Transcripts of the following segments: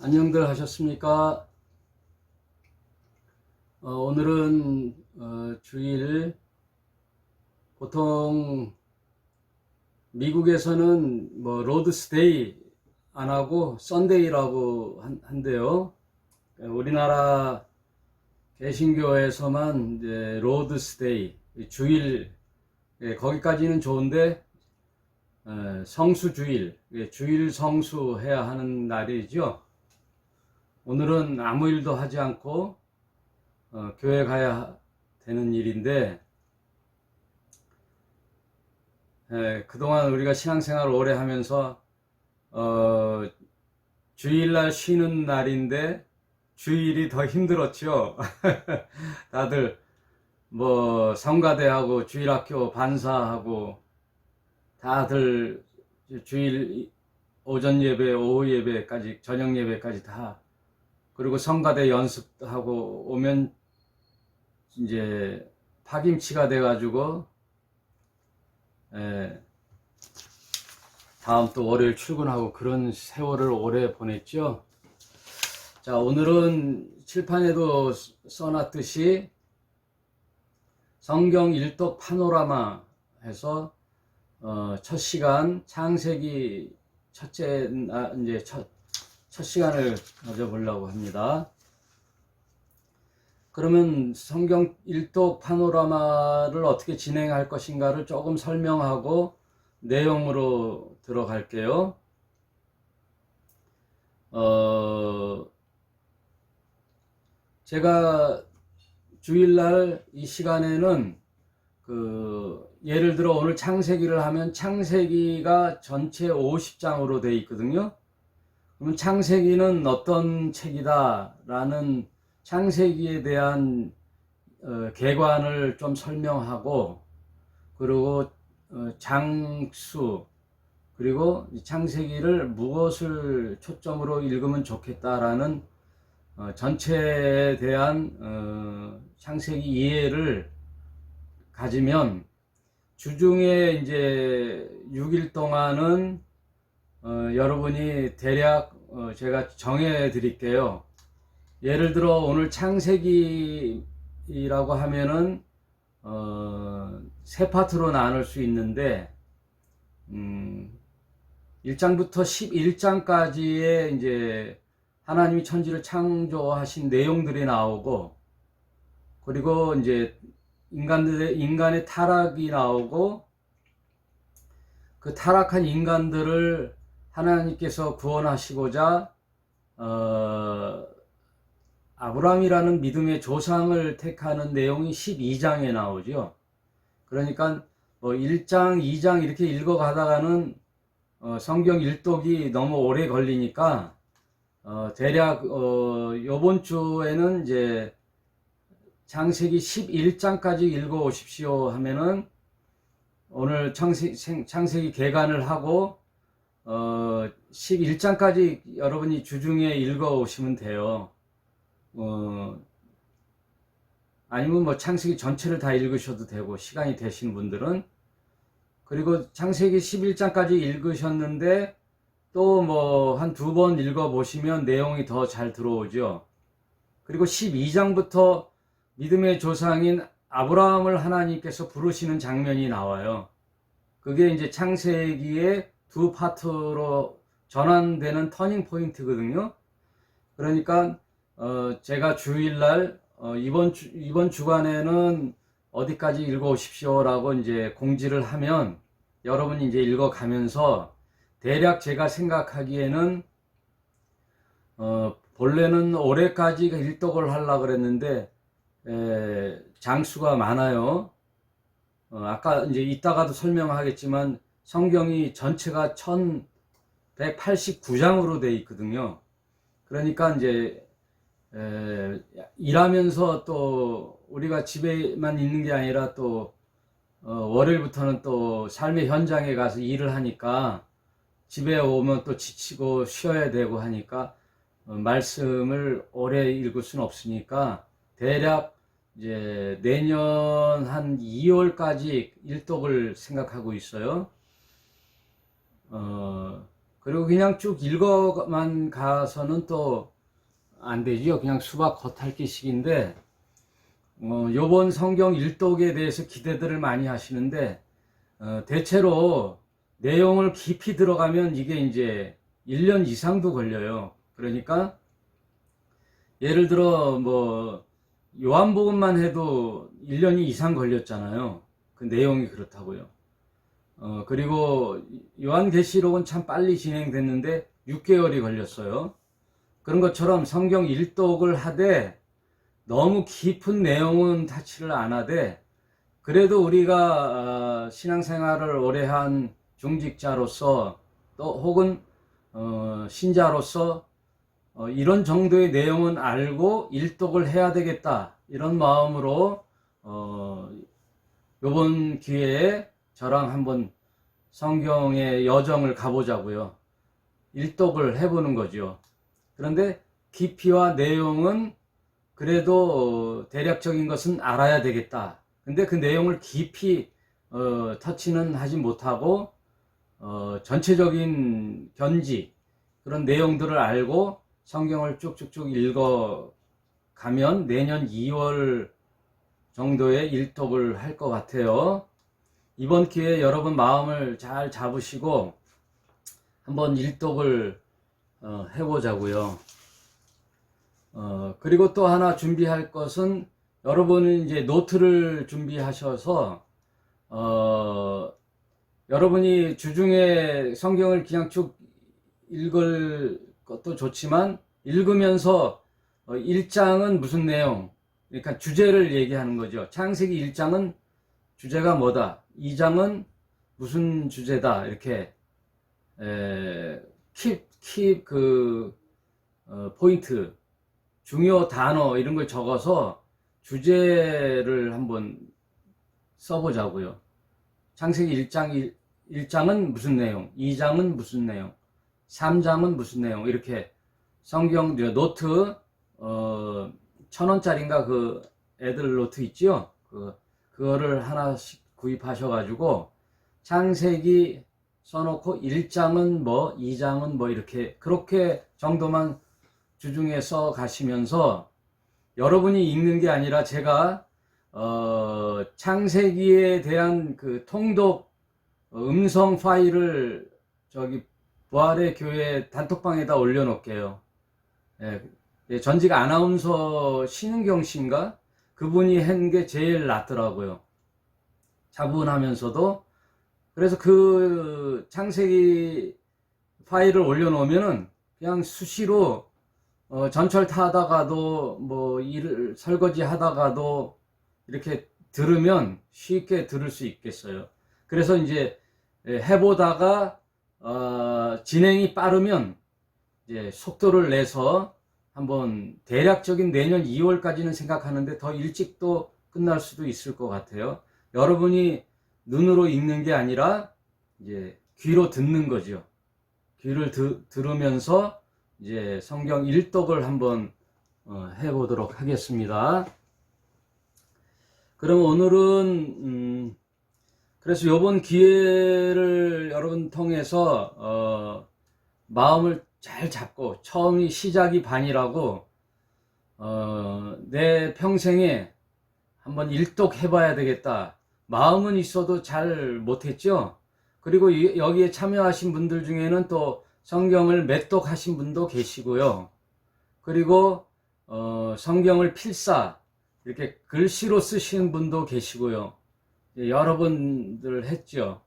안녕들 하셨습니까? 오늘은 주일. 보통 미국에서는 뭐 로드스데이 안 하고 썬데이라고 한대요. 우리나라 개신교에서만 이제 로드스데이, 주일, 거기까지는 좋은데 성수주일, 주일 성수해야 하는 날이죠. 오늘은 아무 일도 하지 않고 교회 가야 되는 일인데, 그동안 우리가 신앙생활을 오래 하면서 주일날 쉬는 날인데 주일이 더 힘들었죠. 다들 뭐 성가대하고 주일학교 반사하고 다들 주일 오전 예배, 오후 예배까지, 저녁 예배까지 다, 그리고 성가대 연습하고 오면 이제 파김치가 돼가지고 다음 또 월요일 출근하고 그런 세월을 오래 보냈죠. 자, 오늘은 칠판에도 써놨듯이 성경 일독 파노라마 해서 첫 시간 창세기 이제 첫 시간을 가져보려고 합니다. 그러면 성경 일독 파노라마를 어떻게 진행할 것인가를 조금 설명하고 내용으로 들어갈게요. 제가 주일날 이 시간에는 예를 들어 오늘 창세기를 하면 창세기가 전체 50장으로 되어 있거든요. 그러면 창세기는 어떤 책이다 라는 창세기에 대한 개관을 좀 설명하고, 그리고 장수, 그리고 창세기를 무엇을 초점으로 읽으면 좋겠다라는 전체에 대한 창세기 이해를 가지면 주중에 이제 6일 동안은 여러분이 대략 제가 정해 드릴게요. 예를 들어 오늘 창세기라고 하면은 세 파트로 나눌 수 있는데 1장부터 11장까지의 이제 하나님이 천지를 창조하신 내용들이 나오고, 그리고 이제 인간의 타락이 나오고, 그 타락한 인간들을 하나님께서 구원하시고자 아브라함이라는 믿음의 조상을 택하는 내용이 12장에 나오죠. 그러니까 뭐 1장, 2장 이렇게 읽어가다가는 성경 일독이 너무 오래 걸리니까 대략 요번 주에는 이제 창세기 11장까지 읽어 오십시오 하면은 오늘 창세기 개관을 하고 11장까지 여러분이 주중에 읽어 오시면 돼요. 아니면 뭐 창세기 전체를 다 읽으셔도 되고, 시간이 되신 분들은. 그리고 창세기 11장까지 읽으셨는데 또 뭐 한 두 번 읽어 보시면 내용이 더 잘 들어오죠. 그리고 12장부터 믿음의 조상인 아브라함을 하나님께서 부르시는 장면이 나와요. 그게 이제 창세기의 두 파트로 전환되는 터닝 포인트거든요. 그러니까 제가 주일날 이번 주간에는 어디까지 읽어 오십시오 라고 이제 공지를 하면 여러분이 이제 읽어 가면서 대략 제가 생각하기에는 본래는 올해까지 일독을 하려고 그랬는데 장수가 많아요. 아까 이제 이따가도 설명하겠지만 성경이 전체가 1189장으로 되어 있거든요. 그러니까 이제 일하면서 또 우리가 집에만 있는 게 아니라 또 월요일부터는 또 삶의 현장에 가서 일을 하니까 집에 오면 또 지치고 쉬어야 되고 하니까 말씀을 오래 읽을 수는 없으니까 대략 이제 내년 한 2월까지 일독을 생각하고 있어요. 그리고 그냥 쭉 읽어만 가서는 또 안 되죠. 그냥 수박 겉핥기식인데, 요번 성경 일독에 대해서 기대들을 많이 하시는데, 대체로 내용을 깊이 들어가면 이게 이제 1년 이상도 걸려요. 그러니까, 예를 들어, 요한복음만 해도 1년이 이상 걸렸잖아요. 그 내용이 그렇다고요. 그리고 요한계시록은 참 빨리 진행됐는데 6개월이 걸렸어요. 그런 것처럼 성경 일독을 하되 너무 깊은 내용은 타치를 안 하되, 그래도 우리가 신앙생활을 오래 한 중직자로서 또 혹은 신자로서 이런 정도의 내용은 알고 일독을 해야 되겠다, 이런 마음으로 이번 기회에 저랑 한번 성경의 여정을 가보자고요. 일독을 해보는 거죠. 그런데 깊이와 내용은 그래도 대략적인 것은 알아야 되겠다. 근데 그 내용을 깊이 터치는 하지 못하고 전체적인 견지, 그런 내용들을 알고 성경을 쭉쭉쭉 읽어 가면 내년 2월 정도에 일독을 할 것 같아요. 이번 기회에 여러분 마음을 잘 잡으시고 한번 일독을 해보자고요. 그리고 또 하나 준비할 것은, 여러분은 이제 노트를 준비하셔서 여러분이 주중에 성경을 그냥 쭉 읽을 것도 좋지만, 읽으면서 1장은 무슨 내용, 그러니까 주제를 얘기하는 거죠. 창세기 1장은 주제가 뭐다, 2장은 무슨 주제다, 이렇게 킵 포인트, 중요 단어 이런 걸 적어서 주제를 한번 써보자고요. 창세기 1장은 무슨 내용, 2장은 무슨 내용, 3장은 무슨 내용, 이렇게 성경 노트 1,000원짜리인가 그 애들 노트 있지요? 그거를 하나씩 구입하셔가지고 창세기 써놓고 1장은 뭐, 2장은 뭐, 이렇게 그렇게 정도만 주중에 써 가시면서, 여러분이 읽는 게 아니라 제가 창세기에 대한 그 통독 음성 파일을 저기 부활의 교회 단톡방에다 올려놓을게요. 전직 아나운서 신은경 씨인가? 그분이 한 게 제일 낫더라고요. 차분하면서도. 그래서 그 창세기 파일을 올려놓으면은 그냥 수시로 전철 타다가도 뭐 일을 설거지 하다가도 이렇게 들으면 쉽게 들을 수 있겠어요. 그래서 이제 해보다가 진행이 빠르면 이제 속도를 내서 한번 대략적인 내년 2월까지는 생각하는데 더 일찍도 끝날 수도 있을 것 같아요. 여러분이 눈으로 읽는 게 아니라 이제 귀로 듣는 거죠. 귀를 들으면서 이제 성경 일독을 한번 해보도록 하겠습니다. 그럼 오늘은 그래서 이번 기회를 여러분 통해서 마음을 잘 잡고, 처음이 시작이 반이라고 내 평생에 한번 일독 해봐야 되겠다, 마음은 있어도 잘 못했죠. 그리고 여기에 참여하신 분들 중에는 또 성경을 몇 독 하신 분도 계시고요. 그리고 성경을 필사 이렇게 글씨로 쓰시는 분도 계시고요. 여러분들 했죠.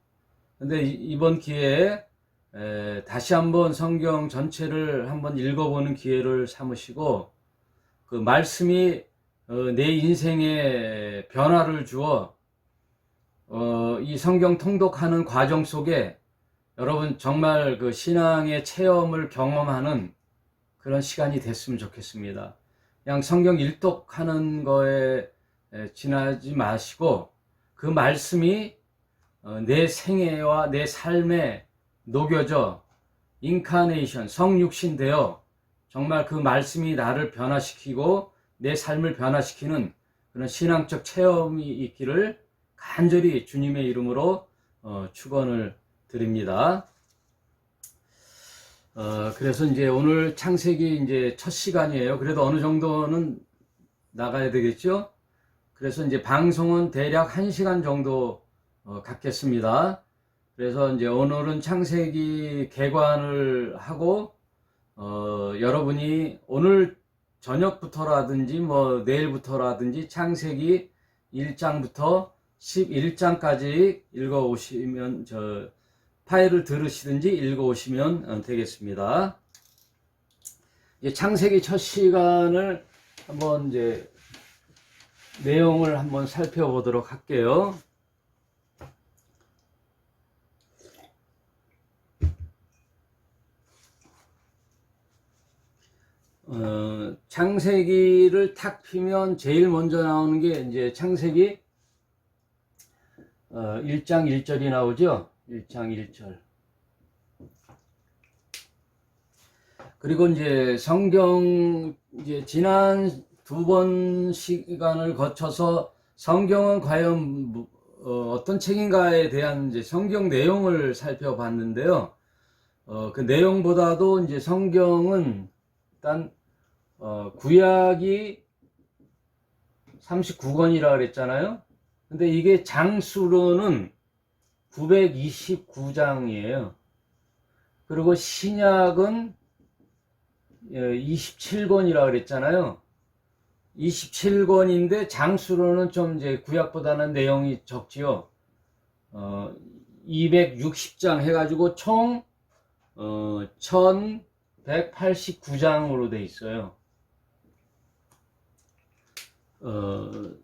근데 이번 기회에 다시 한번 성경 전체를 한번 읽어보는 기회를 삼으시고, 그 말씀이 내 인생에 변화를 주어 이 성경 통독하는 과정 속에 여러분 정말 그 신앙의 체험을 경험하는 그런 시간이 됐으면 좋겠습니다. 그냥 성경 일독하는 거에 지나지 마시고, 그 말씀이 내 생애와 내 삶에 녹여져 인카네이션, 성육신 되어 정말 그 말씀이 나를 변화시키고 내 삶을 변화시키는 그런 신앙적 체험이 있기를 간절히 주님의 이름으로 축원을 드립니다. 그래서 이제 오늘 창세기 이제 첫 시간이에요. 그래도 어느 정도는 나가야 되겠죠? 그래서 이제 방송은 대략 1시간 정도 갖겠습니다. 그래서 이제 오늘은 창세기 개관을 하고, 여러분이 오늘 저녁부터라든지 뭐 내일부터라든지 창세기 1장부터 11장까지 읽어 오시면, 파일을 들으시든지 읽어 오시면 되겠습니다. 창세기 첫 시간을 한번 이제 내용을 한번 살펴보도록 할게요. 창세기를 탁 피면 제일 먼저 나오는 게 이제 창세기 1장 1절이 나오죠. 1장 1절. 그리고 이제 성경 이제 지난 두 번 시간을 거쳐서 성경은 과연 어떤 책인가에 대한 이제 성경 내용을 살펴봤는데요. 그 내용보다도 이제 성경은 일단 구약이 39권이라 그랬잖아요. 근데 이게 장수로는 929장이에요. 그리고 신약은 27권이라 그랬잖아요. 27권인데 장수로는 좀 이제 구약보다는 내용이 적지요. 260장 해가지고 총 1189장으로 돼 있어요.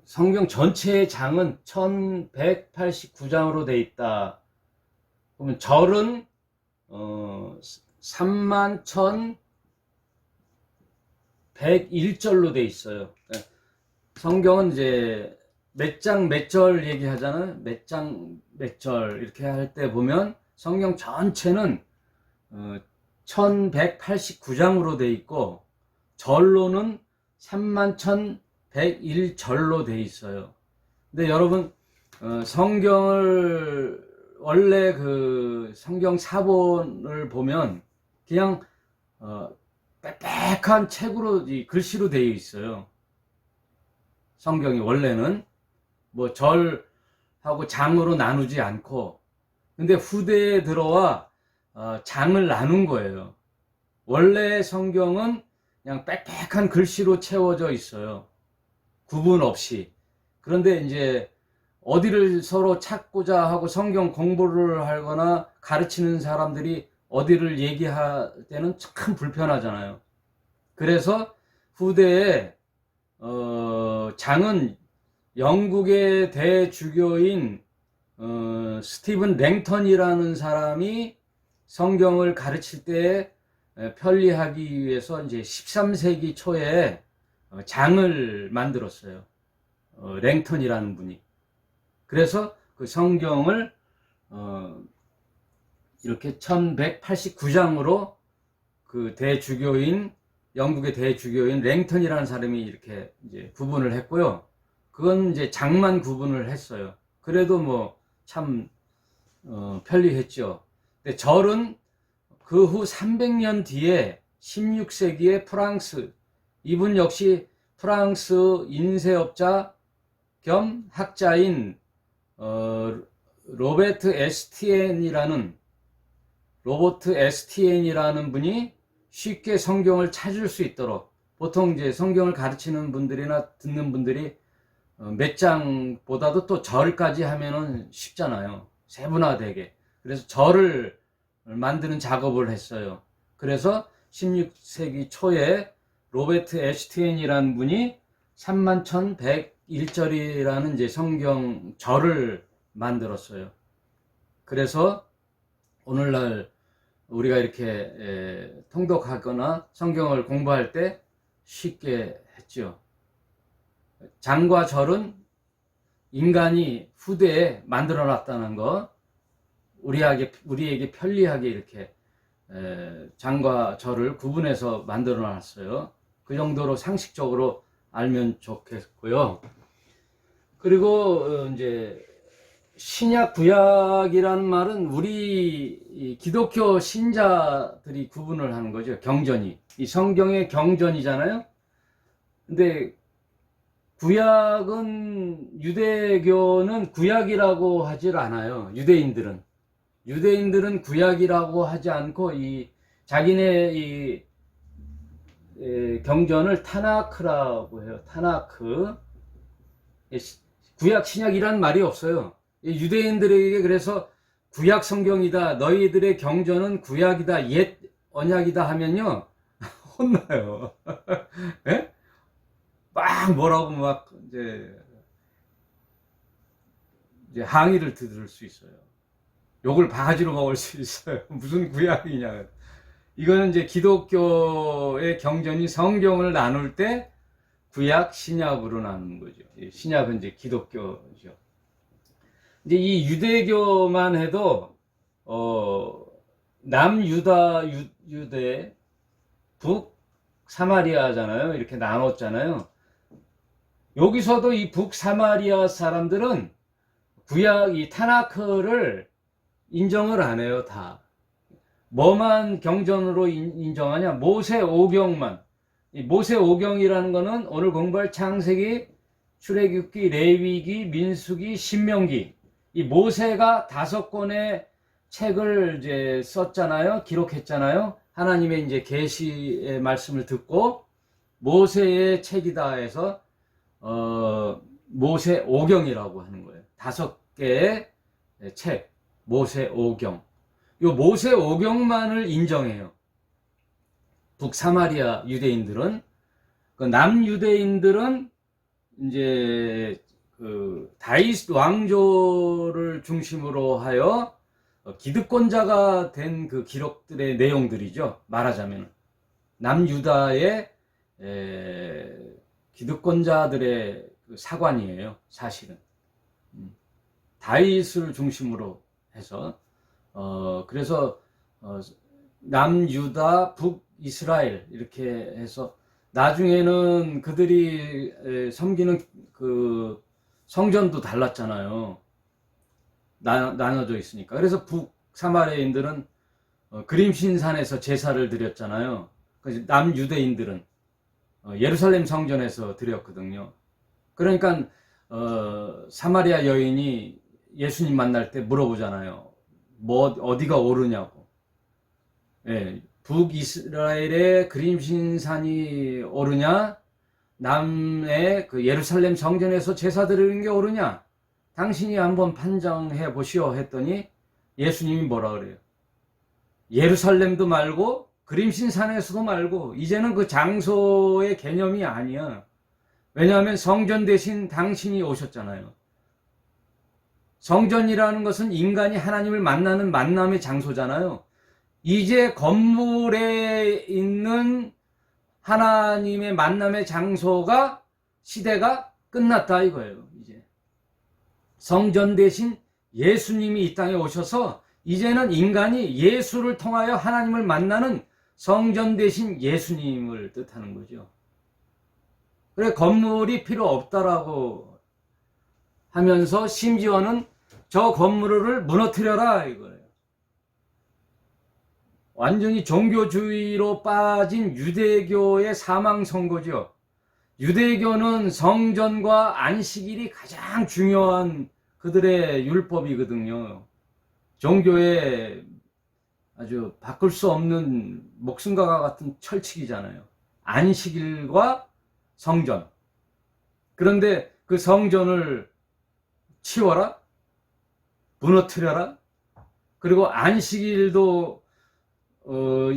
성경 전체의 장은 1189장으로 돼 있다. 그러면 절은 31,101절로 돼 있어요. 성경은 이제 몇 장 몇 절 얘기하잖아요. 몇 장 몇 절 이렇게 할 때 보면 성경 전체는 1189장으로 돼 있고 절로는 31,101절로 돼 있어요. 근데 여러분 성경을 원래 그 성경 사본을 보면 그냥 빽빽한 책으로 글씨로 되어 있어요. 성경이 원래는 뭐 절하고 장으로 나누지 않고, 근데 후대에 들어와 장을 나눈 거예요. 원래 성경은 그냥 빽빽한 글씨로 채워져 있어요. 구분 없이. 그런데 이제 어디를 서로 찾고자 하고 성경 공부를 하거나 가르치는 사람들이 어디를 얘기할 때는 참 불편하잖아요. 그래서 후대에 장은 영국의 대주교인 스티븐 랭턴이라는 사람이 성경을 가르칠 때 편리하기 위해서 이제 13세기 초에 장을 만들었어요. 랭턴이라는 분이. 그래서 그 성경을 이렇게 1189장으로 그 대주교인, 영국의 대주교인 랭턴이라는 사람이 이렇게 이제 구분을 했고요. 그건 이제 장만 구분을 했어요. 그래도 뭐 참 편리했죠. 근데 절은 그 후 300년 뒤에 16세기에 프랑스, 이분 역시 프랑스 인쇄업자 겸 학자인 로버트 에스티엔이라는 분이 쉽게 성경을 찾을 수 있도록, 보통 이제 성경을 가르치는 분들이나 듣는 분들이 몇 장보다도 또 절까지 하면은 쉽잖아요. 세분화되게. 그래서 절을 만드는 작업을 했어요. 그래서 16세기 초에 로버트 에스티엔이라는 분이 31,101절이라는 이제 성경 절을 만들었어요. 그래서 오늘날 우리가 이렇게 통독하거나 성경을 공부할 때 쉽게 했죠. 장과 절은 인간이 후대에 만들어 놨다는 거, 우리에게 편리하게 이렇게 장과 절을 구분해서 만들어 놨어요. 그 정도로 상식적으로 알면 좋겠고요. 그리고 이제 신약 구약이라는 말은 우리 이 기독교 신자들이 구분을 하는 거죠. 경전이. 이 성경의 경전이잖아요. 근데 구약은, 유대교는 구약이라고 하질 않아요. 유대인들은 구약이라고 하지 않고 자기네 경전을 타나크라고 해요. 타나크. 구약 신약이란 말이 없어요. 유대인들에게 그래서 구약 성경이다, 너희들의 경전은 구약이다, 옛 언약이다 하면요 혼나요. 예? 막 뭐라고 막 이제 항의를 들을 수 있어요. 욕을 바가지로 먹을 수 있어요. 무슨 구약이냐. 이거는 이제 기독교의 경전이 성경을 나눌 때 구약, 신약으로 나누는 거죠. 신약은 이제 기독교죠. 이제 이 유대교만 해도 남유다, 유대, 북 사마리아잖아요. 이렇게 나눴잖아요. 여기서도 이 북사마리아 사람들은 구약 이 타나크를 인정을 안 해요. 다 뭐만 경전으로 인정하냐? 모세오경만. 이 모세오경이라는 거는 오늘 공부할 창세기, 출애굽기, 레위기, 민수기, 신명기, 이 모세가 5권의 책을 이제 썼잖아요. 기록했잖아요. 하나님의 이제 계시의 말씀을 듣고 모세의 책이다 해서 모세오경이라고 하는 거예요. 5개의 책, 모세오경. 이 모세오경만을 인정해요. 북사마리아 유대인들은. 그 남유대인들은 이제 그 다윗 왕조를 중심으로 하여 기득권자가 된 그 기록들의 내용들이죠. 말하자면 남유다의 기득권자들의 그 사관이에요. 사실은 다윗을 중심으로 해서 그래서 남유다, 북이스라엘 이렇게 해서 나중에는 그들이 섬기는 그 성전도 달랐잖아요. 나눠져 있으니까. 그래서 북사마리아인들은 그림신산에서 제사를 드렸잖아요. 남유대인들은 예루살렘 성전에서 드렸거든요. 그러니까 사마리아 여인이 예수님 만날 때 물어보잖아요. 뭐 어디가 옳으냐고. 예, 북이스라엘의 그림신산이 옳으냐, 남의 그 예루살렘 성전에서 제사 드리는 게 옳으냐, 당신이 한번 판정해 보시오 했더니 예수님이 뭐라 그래요? 예루살렘도 말고 그림신산에서도 말고 이제는 그 장소의 개념이 아니야. 왜냐하면 성전 대신 당신이 오셨잖아요. 성전이라는 것은 인간이 하나님을 만나는 만남의 장소잖아요. 이제 건물에 있는 하나님의 만남의 장소가, 시대가 끝났다 이거예요. 이제 성전 대신 예수님이 이 땅에 오셔서 이제는 인간이 예수를 통하여 하나님을 만나는 성전 대신 예수님을 뜻하는 거죠. 그래, 건물이 필요 없다라고 하면서 심지어는 저 건물을 무너뜨려라 이거예요. 완전히 종교주의로 빠진 유대교의 사망 선고죠. 유대교는 성전과 안식일이 가장 중요한 그들의 율법이거든요. 종교의 아주 바꿀 수 없는 목숨과 같은 철칙이잖아요. 안식일과 성전. 그런데 그 성전을 치워라, 무너뜨려라, 그리고 안식일도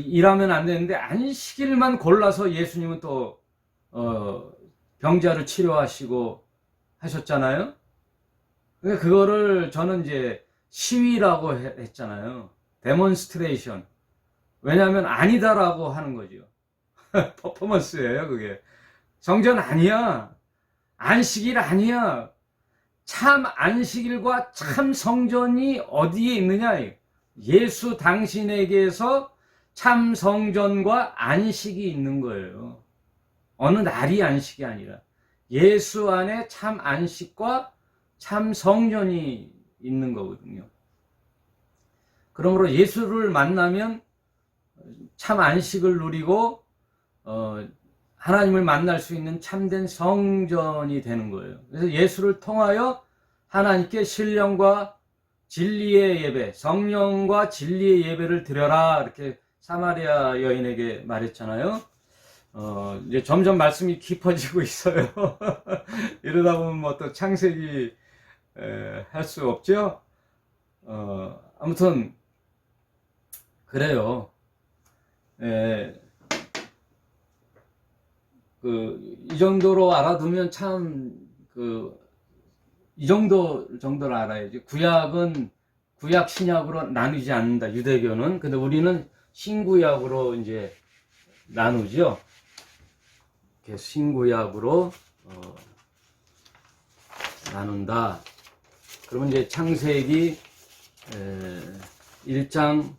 일하면 안 되는데 안식일만 골라서 예수님은 또 병자를 치료하시고 하셨잖아요. 그러니까 그거를 저는 이제 시위라고 했잖아요. 데몬스트레이션. 왜냐하면 아니다라고 하는 거죠. 퍼포먼스예요, 그게. 성전 아니야. 안식일 아니야. 참 안식일과 참 성전이 어디에 있느냐? 예수 당신에게서 참 성전과 안식이 있는 거예요. 어느 날이 안식이 아니라 예수 안에 참 안식과 참 성전이 있는 거거든요. 그러므로 예수를 만나면 참 안식을 누리고 하나님을 만날 수 있는 참된 성전이 되는 거예요. 그래서 예수를 통하여 하나님께 신령과 진리의 예배, 성령과 진리의 예배를 드려라, 이렇게 사마리아 여인에게 말했잖아요. 이제 점점 말씀이 깊어지고 있어요. 이러다 보면 뭐 또 창세기 할 수 없죠. 아무튼 그래요. 이 정도로 알아두면 참 이 정도를 알아야지. 구약 신약으로 나누지 않는다, 유대교는. 근데 우리는 신구약으로 이제 나누죠. 이렇게 신구약으로 나눈다. 그러면 이제 창세기 1장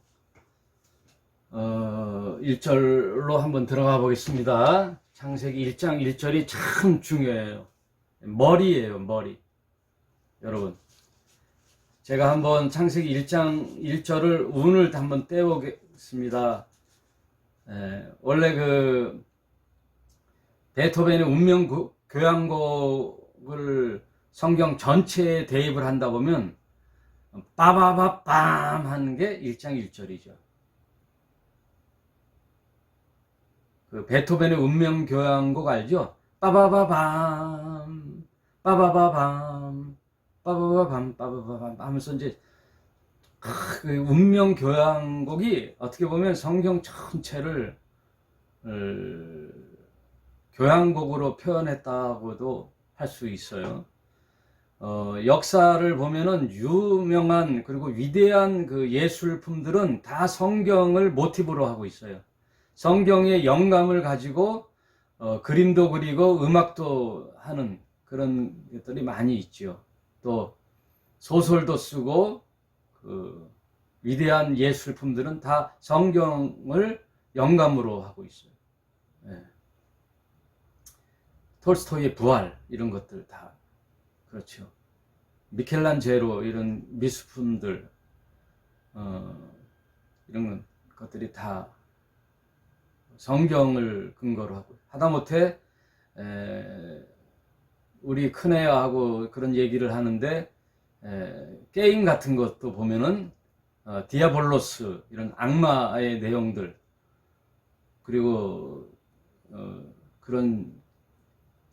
1절로 한번 들어가 보겠습니다. 창세기 1장 1절이 참 중요해요. 머리예요, 머리. 여러분, 제가 한번 창세기 1장 1절을 운을 한번 떼보겠습니다. 원래 베토벤의 운명 교향곡을 성경 전체에 대입을 한다 보면 빠바바밤 하는 게 1장 1절이죠. 베토벤의 운명 교향곡 알죠? 빠바바밤 빠바바밤 빠바바밤 빠바바밤 하면서 이제 운명 교향곡이 어떻게 보면 성경 전체를 교향곡으로 표현했다고도 할 수 있어요. 역사를 보면은 유명한 그리고 위대한 예술품들은 다 성경을 모티브로 하고 있어요. 성경의 영감을 가지고 그림도 그리고 음악도 하는 그런 것들이 많이 있죠. 또 소설도 쓰고 위대한 예술품들은 다 성경을 영감으로 하고 있어요. 톨스토이의 부활 이런 것들 다 그렇죠. 미켈란젤로 이런 미술품들 이런 것들이 다 성경을 근거로 하고, 하다못해 우리 큰애하고 그런 얘기를 하는데 게임 같은 것도 보면은 디아볼로스 이런 악마의 내용들, 그리고 그런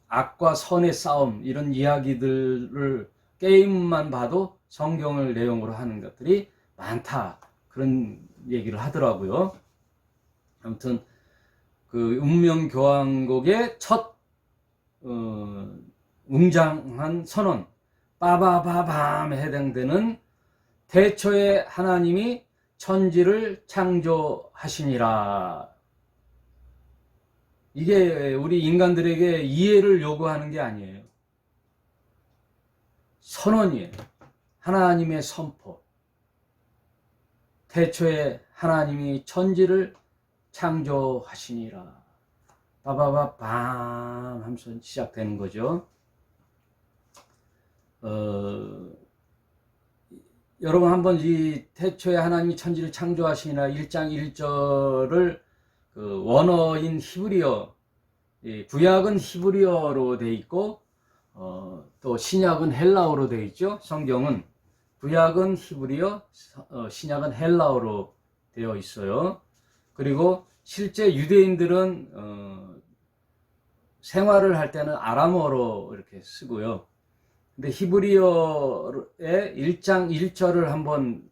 악과 선의 싸움 이런 이야기들을 게임만 봐도 성경을 내용으로 하는 것들이 많다, 그런 얘기를 하더라고요. 아무튼 운명교향곡의 첫 웅장한 선언 빠바바밤에 해당되는 태초에 하나님이 천지를 창조하시니라. 이게 우리 인간들에게 이해를 요구하는 게 아니에요. 선언이에요. 하나님의 선포. 태초에 하나님이 천지를 창조하시니라. 빠바바밤 하면서 시작되는 거죠. 여러분 한번 이 태초에 하나님이 천지를 창조하시니라 1장 1절을 원어인 히브리어, 구약은 히브리어로 돼 있고 또 신약은 헬라어로 돼 있죠. 성경은 구약은 히브리어, 신약은 헬라어로 되어 있어요. 그리고 실제 유대인들은 생활을 할 때는 아람어로 이렇게 쓰고요. 근데 히브리어의 1장 1절을 한번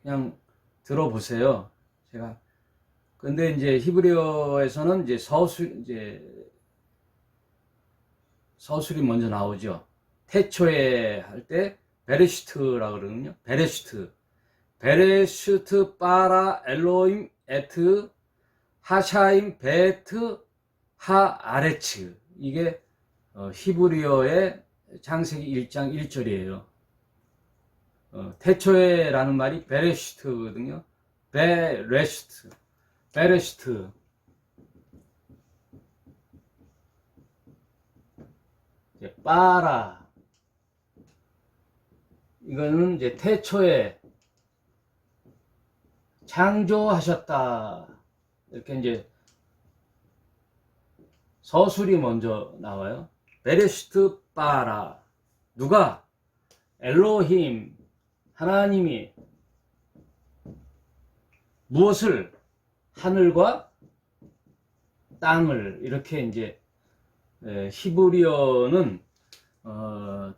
그냥 들어보세요. 근데 이제 히브리어에서는 이제 서술이 먼저 나오죠. 태초에 할 때 베레시트라고 그러거든요. 베레슈트 바라 엘로임 에트 하샤임 베트 하 아레츠. 이게 히브리어의 창세기 1장 1절이에요. 태초에라는 말이 베레시트거든요. 베레시트. 빠라. 이거는 이제 태초에 창조하셨다. 이렇게 이제 서술이 먼저 나와요. 베레시트 바라. 누가? 엘로힘. 하나님이 무엇을? 하늘과 땅을. 이렇게 이제 히브리어는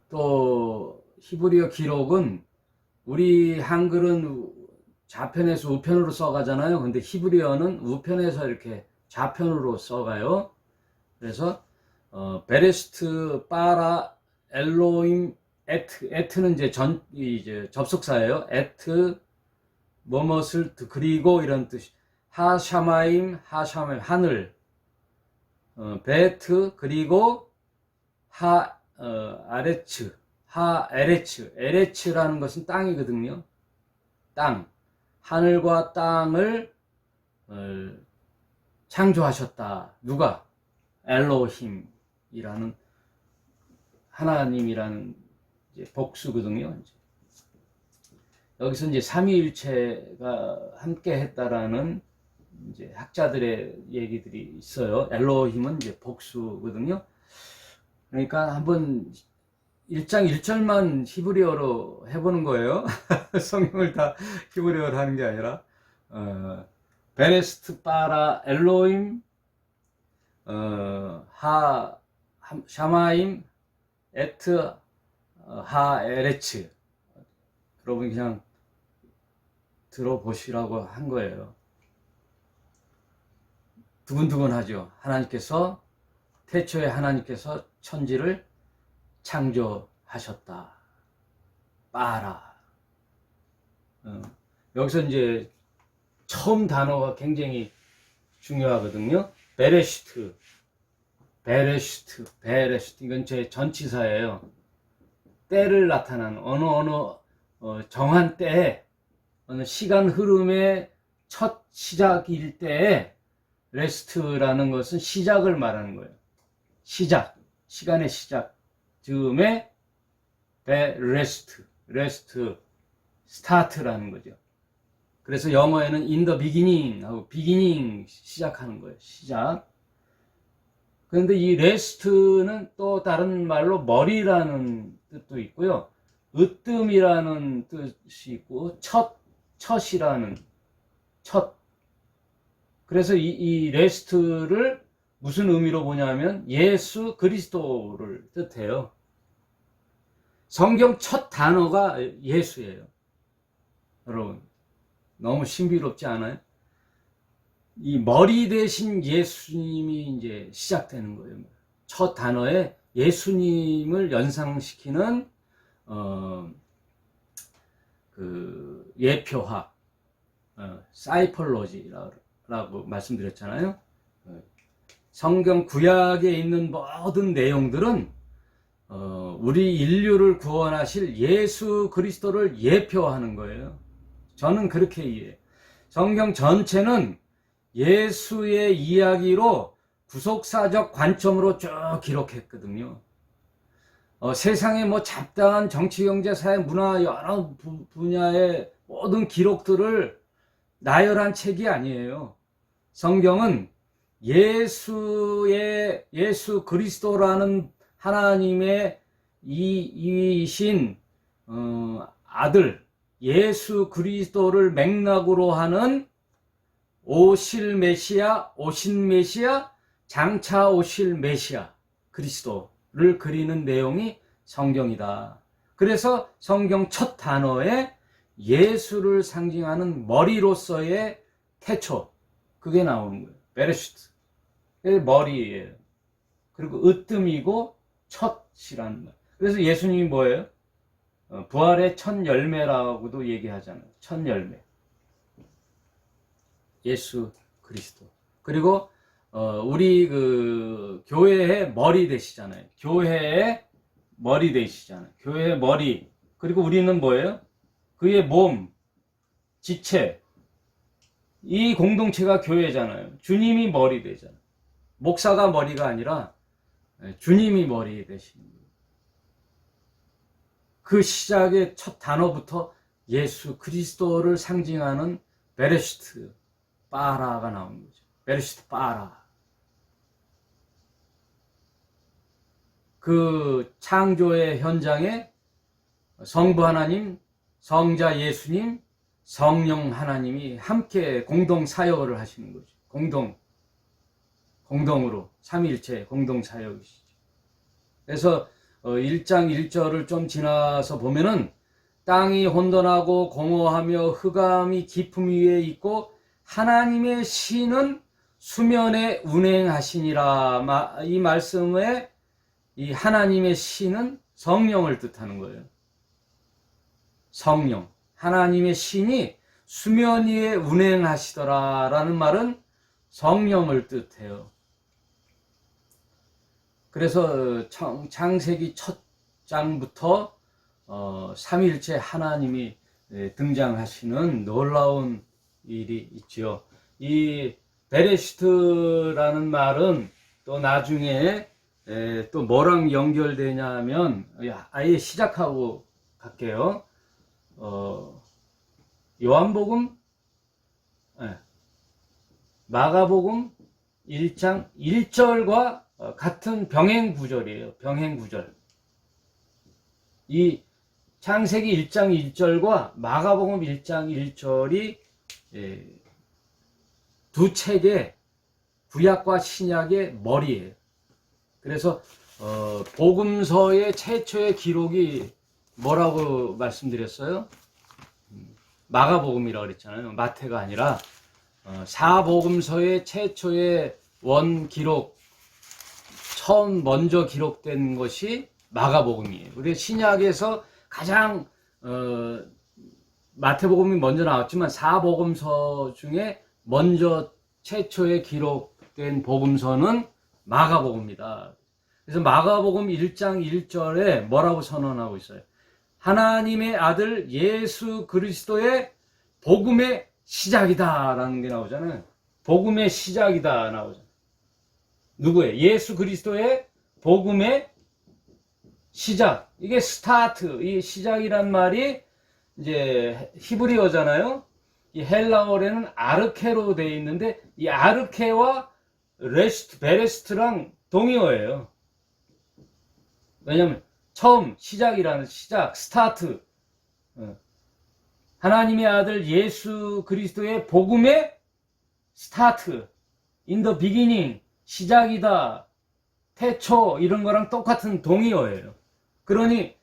또 히브리어 기록은 우리 한글은 좌편에서 우편으로 써가잖아요. 근데 히브리어는 우편에서 이렇게 좌편으로 써가요. 그래서 베레스트 바라 엘로임 에트는 이제 접속사예요. 에트 뭐뭇을 그리고 이런 뜻. 하샤마임 하늘. 베트 그리고 아레츠 에레츠라는 것은 땅이거든요. 땅. 하늘과 땅을 창조하셨다. 누가? 엘로힘이라는 하나님이라는 이제 복수거든요. 여기서 이제 삼위일체가 함께 했다라는 이제 학자들의 얘기들이 있어요. 엘로힘은 이제 복수거든요. 그러니까 한번 1장 1절만 히브리어로 해보는 거예요. 성경을 다 히브리어로 하는 게 아니라 베레스트 바라 엘로임 샤마임 에트 에레츠. 여러분 그냥 들어보시라고 한 거예요. 두근두근하죠. 태초에 하나님께서 천지를 창조하셨다. 빠라. 여기서 이제 처음 단어가 굉장히 중요하거든요. 베레시트. 이건 제 전치사예요. 때를 나타나는 어느 정한 때에 어느 시간 흐름의 첫 시작일 때에 레스트라는 것은 시작을 말하는 거예요. 시간의 시작 즈음에 레스트, 스타트라는 거죠. 그래서 영어에는 in the beginning 하고 beginning 시작하는 거예요. 시작. 그런데 이 레스트는 또 다른 말로 머리라는 뜻도 있고요. 으뜸이라는 뜻이 있고 첫이라는 첫. 그래서 이 레스트를 무슨 의미로 보냐면 예수 그리스도를 뜻해요. 성경 첫 단어가 예수예요. 여러분 너무 신비롭지 않아요? 이 머리 대신 예수님이 이제 시작되는 거예요. 첫 단어에 예수님을 연상시키는 그 예표학, 사이폴로지라고 말씀드렸잖아요. 성경 구약에 있는 모든 내용들은 우리 인류를 구원하실 예수 그리스도를 예표하는 거예요. 저는 그렇게 이해해요. 성경 전체는 예수의 이야기로 구속사적 관점으로 쭉 기록했거든요. 세상의 뭐 잡다한 정치, 경제, 사회, 문화 여러 분야의 모든 기록들을 나열한 책이 아니에요. 성경은 예수 그리스도라는 하나님의 이이신 아들 예수 그리스도를 맥락으로 하는 오신 메시아, 장차 오실 메시아 그리스도를 그리는 내용이 성경이다. 그래서 성경 첫 단어에 예수를 상징하는 머리로서의 태초, 그게 나오는 거예요. 베레시트, 머리예요. 그리고 으뜸이고 첫이라는 거예요. 그래서 예수님이 뭐예요? 부활의 첫 열매라고도 얘기하잖아요. 첫 열매. 예수 그리스도. 그리고 우리 그 교회의 머리 되시잖아요. 교회의 머리. 그리고 우리는 뭐예요? 그의 몸, 지체. 이 공동체가 교회잖아요. 주님이 머리 되잖아요. 목사가 머리가 아니라 주님이 머리 되시는 거예요. 그 시작의 첫 단어부터 예수 그리스도를 상징하는 베레시트 바라가 나오는 거죠. 베레시트 바라. 그 창조의 현장에 성부 하나님, 성자 예수님, 성령 하나님이 함께 공동 사역을 하시는 거죠. 공동으로 삼위일체 공동 사역이시죠. 그래서 1장 1절을 좀 지나서 보면은 땅이 혼돈하고 공허하며 흑암이 깊음 위에 있고 하나님의 신은 수면에 운행하시니라. 이 말씀에 이 하나님의 신은 성령을 뜻하는 거예요. 성령. 하나님의 신이 수면 위에 운행하시더라 라는 말은 성령을 뜻해요. 그래서 창세기 첫 장부터 삼위일체 하나님이 등장하시는 놀라운 일이 있지요. 이 베레시트라는 말은 또 나중에 또 뭐랑 연결되냐면, 아예 시작하고 갈게요. 요한복음, 마가복음 1장 1절과 같은 병행 구절이에요. 병행 구절. 이 창세기 1장 1절과 마가복음 1장 1절이 두 책의 구약과 신약의 머리예요. 그래서 복음서의 최초의 기록이 뭐라고 말씀드렸어요? 마가복음이라고 그랬잖아요. 마태가 아니라 사복음서의 최초의 원 기록, 처음 먼저 기록된 것이 마가복음이에요. 그래서 신약에서 가장 마태복음이 먼저 나왔지만 사복음서 중에 먼저 최초에 기록된 복음서는 마가복음이다. 그래서 마가복음 1장 1절에 뭐라고 선언하고 있어요? 하나님의 아들 예수 그리스도의 복음의 시작이다 라는 게 나오잖아요. 복음의 시작이다 나오잖아요. 누구의? 예수 그리스도의 복음의 시작. 이게 스타트, 이 시작이란 말이 이제 히브리어잖아요. 이 헬라어에는 아르케로 되어 있는데 이 아르케와 베레스트랑 동의어예요. 왜냐면 처음, 시작이라는 시작, 스타트. 하나님의 아들 예수 그리스도의 복음의 스타트. In the beginning, 시작이다, 태초 이런 거랑 똑같은 동의어예요. 그러니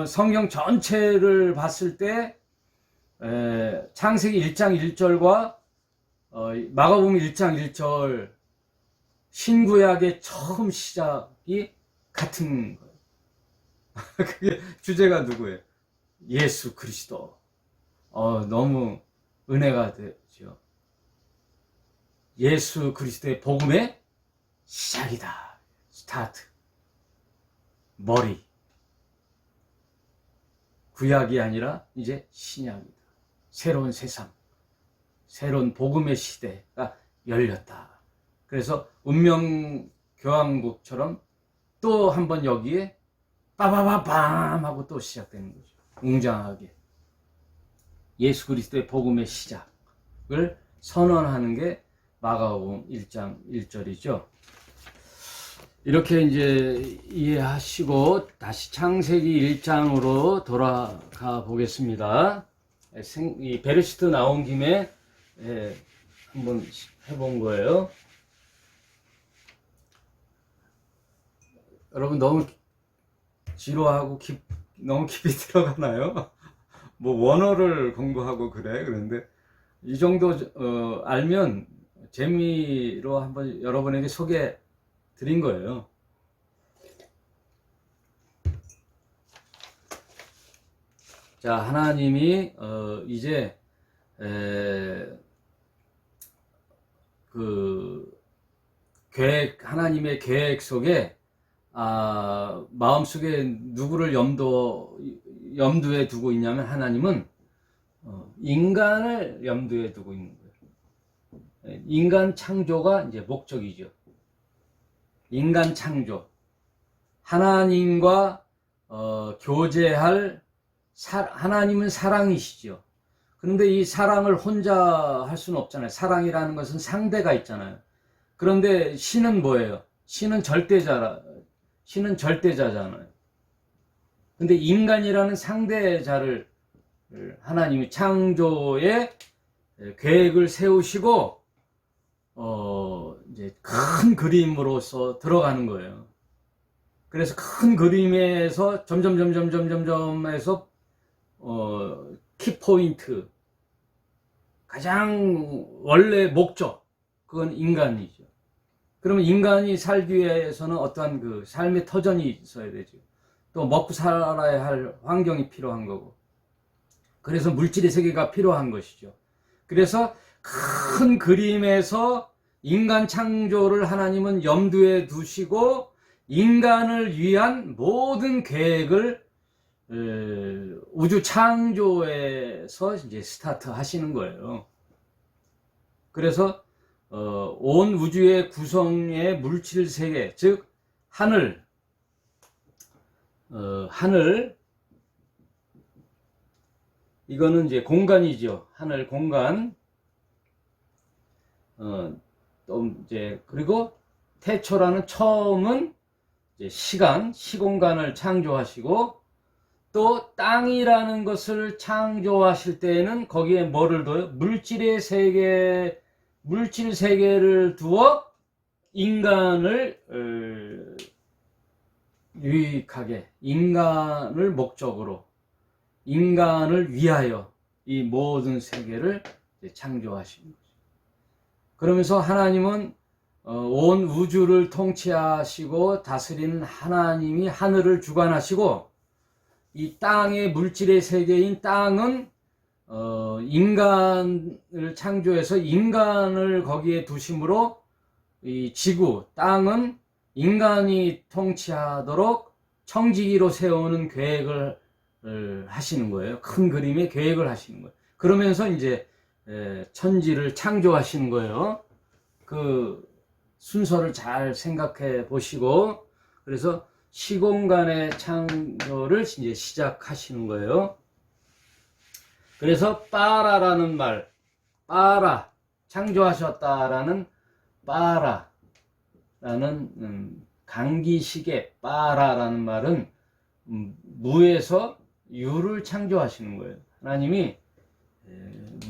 성경 전체를 봤을 때 창세기 1장 1절과 마가복음 1장 1절 신구약의 처음 시작이 같은 거예요. 그게 주제가 누구예요? 예수 그리스도. 너무 은혜가 되죠. 예수 그리스도의 복음의 시작이다. 스타트. 머리. 구약이 아니라 이제 신약이다. 새로운 세상, 새로운 복음의 시대가 열렸다. 그래서 운명교황곡처럼 또 한번 여기에 빠바바밤 하고 또 시작되는 거죠. 웅장하게. 예수 그리스도의 복음의 시작을 선언하는 게 마가복음 1장 1절이죠. 이렇게 이제 이해하시고 다시 창세기 1장으로 돌아가 보겠습니다. 이 베레시트 나온 김에 한번 해본 거예요. 여러분 너무 지루하고 너무 깊이 들어가나요? 뭐 원어를 공부하고 그래. 그런데 이 정도 알면 재미로 한번 여러분에게 소개 드린 거예요. 자, 하나님이 이제 그 하나님의 계획 속에 마음속에 누구를 염두에 두고 있냐면 하나님은 인간을 염두에 두고 있는 거예요. 인간 창조가 이제 목적이죠. 인간 창조. 하나님과 교제할 하나님은 사랑이시죠. 그런데 이 사랑을 혼자 할 수는 없잖아요. 사랑이라는 것은 상대가 있잖아요. 그런데 신은 뭐예요? 신은 절대자잖아요. 근데 인간이라는 상대자를 하나님이 창조의 계획을 세우시고 이제 큰 그림으로서 들어가는 거예요. 그래서 큰 그림에서 점점 해서 키포인트, 가장 원래 목적, 그건 인간이죠. 그러면 인간이 살기 위해서는 어떠한 그 삶의 터전이 있어야 되죠. 또 먹고 살아야 할 환경이 필요한 거고. 그래서 물질의 세계가 필요한 것이죠. 그래서 큰 그림에서 인간 창조를 하나님은 염두에 두시고 인간을 위한 모든 계획을 우주 창조에서 이제 스타트 하시는 거예요. 그래서 온 우주의 구성의 물질 세계, 즉 하늘, 이거는 이제 공간이죠. 하늘 공간. 또 이제 그리고 태초라는 처음은 이제 시공간을 창조하시고, 또 땅이라는 것을 창조하실 때에는 거기에 뭐를 둬요? 물질 세계를 두어 인간을 유익하게, 인간을 목적으로, 인간을 위하여 이 모든 세계를 창조하신 거죠. 그러면서 하나님은 온 우주를 통치하시고 다스리는 하나님이 하늘을 주관하시고, 이 땅의 물질의 세계인 땅은 인간을 창조해서 인간을 거기에 두심으로 이 지구, 땅은 인간이 통치하도록 청지기로 세우는 계획을 하시는 거예요. 큰 그림의 계획을 하시는 거예요. 그러면서 이제 천지를 창조하시는 거예요. 그 순서를 잘 생각해 보시고, 그래서 시공간의 창조를 이제 시작하시는 거예요. 그래서 빠라라는 말, 빠라, 창조하셨다라는 빠라라는 강기식의 빠라라는 말은 무에서 유를 창조하시는 거예요. 하나님이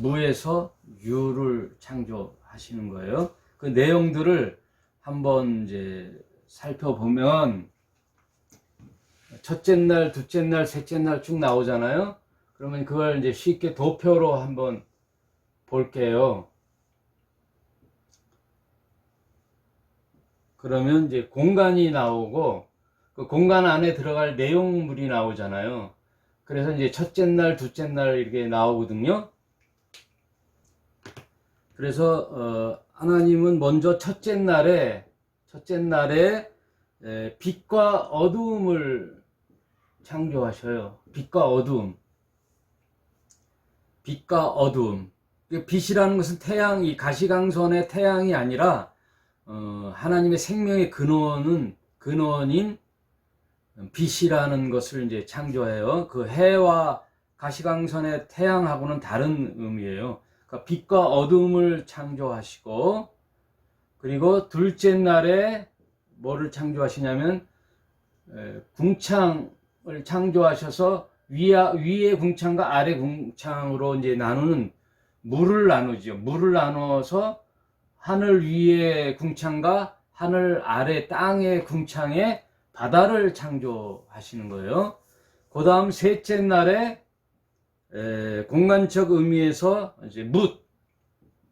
무에서 유를 창조하시는 거예요. 그 내용들을 한번 이제 살펴보면, 첫째 날, 둘째 날, 셋째 날 쭉 나오잖아요. 그러면 그걸 이제 쉽게 도표로 한번 볼게요. 그러면 이제 공간이 나오고, 그 공간 안에 들어갈 내용물이 나오잖아요. 그래서 이제 첫째 날, 둘째 날 이렇게 나오거든요. 그래서 하나님은 먼저 첫째 날에 빛과 어두움을 창조하셔요. 빛과 어두움. 빛이라는 것은 태양, 이 가시광선의 태양이 아니라 하나님의 생명의 근원인 빛이라는 것을 이제 창조해요. 그 해와 가시광선의 태양하고는 다른 의미예요. 그러니까 빛과 어둠을 창조하시고, 그리고 둘째 날에 뭐를 창조하시냐면 궁창을 창조하셔서 위의 궁창과 아래 궁창으로 이제 나누는 물을 나누죠. 물을 나눠서 하늘 위의 궁창과 하늘 아래 땅의 궁창에 바다를 창조하시는 거예요. 그 다음 셋째 날에 공간적 의미에서 이제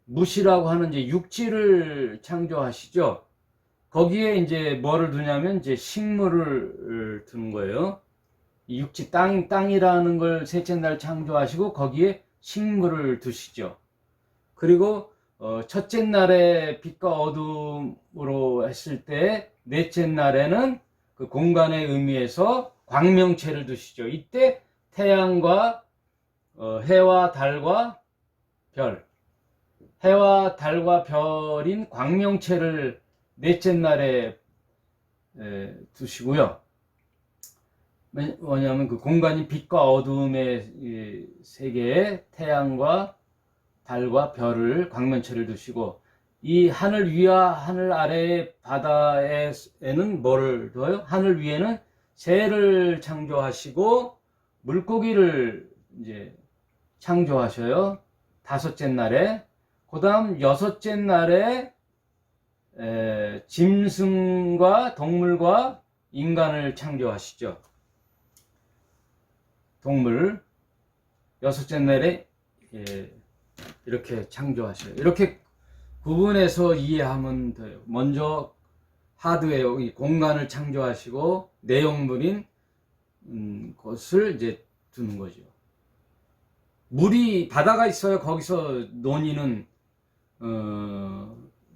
뭇이라고 하는 이제 육지를 창조하시죠. 거기에 이제 뭐를 두냐면 이제 식물을 두는 거예요. 이 육지 땅이라는 걸 셋째 날 창조하시고 거기에 식물을 두시죠. 그리고 첫째 날에 빛과 어둠으로 했을 때 넷째 날에는 그 공간의 의미에서 광명체를 두시죠. 이때 태양과 해와 달과 별인 광명체를 넷째 날에 두시고요. 뭐냐면 그 공간이 빛과 어두움의 이 세계에 태양과 달과 별을 광면체를 두시고, 이 하늘 위와 하늘 아래의 바다에는 뭐를 둬요? 하늘 위에는 새를 창조하시고 물고기를 이제 창조하셔요. 다섯째 날에. 그 다음 여섯째 날에 짐승과 동물과 인간을 창조하시죠. 동물. 여섯째 날에 이렇게 창조하셔요. 이렇게 구분해서 이해하면 돼요. 먼저 하드웨어, 이 공간을 창조하시고 내용물인 것을 이제 두는 거죠. 물이, 바다가 있어요. 거기서 논이는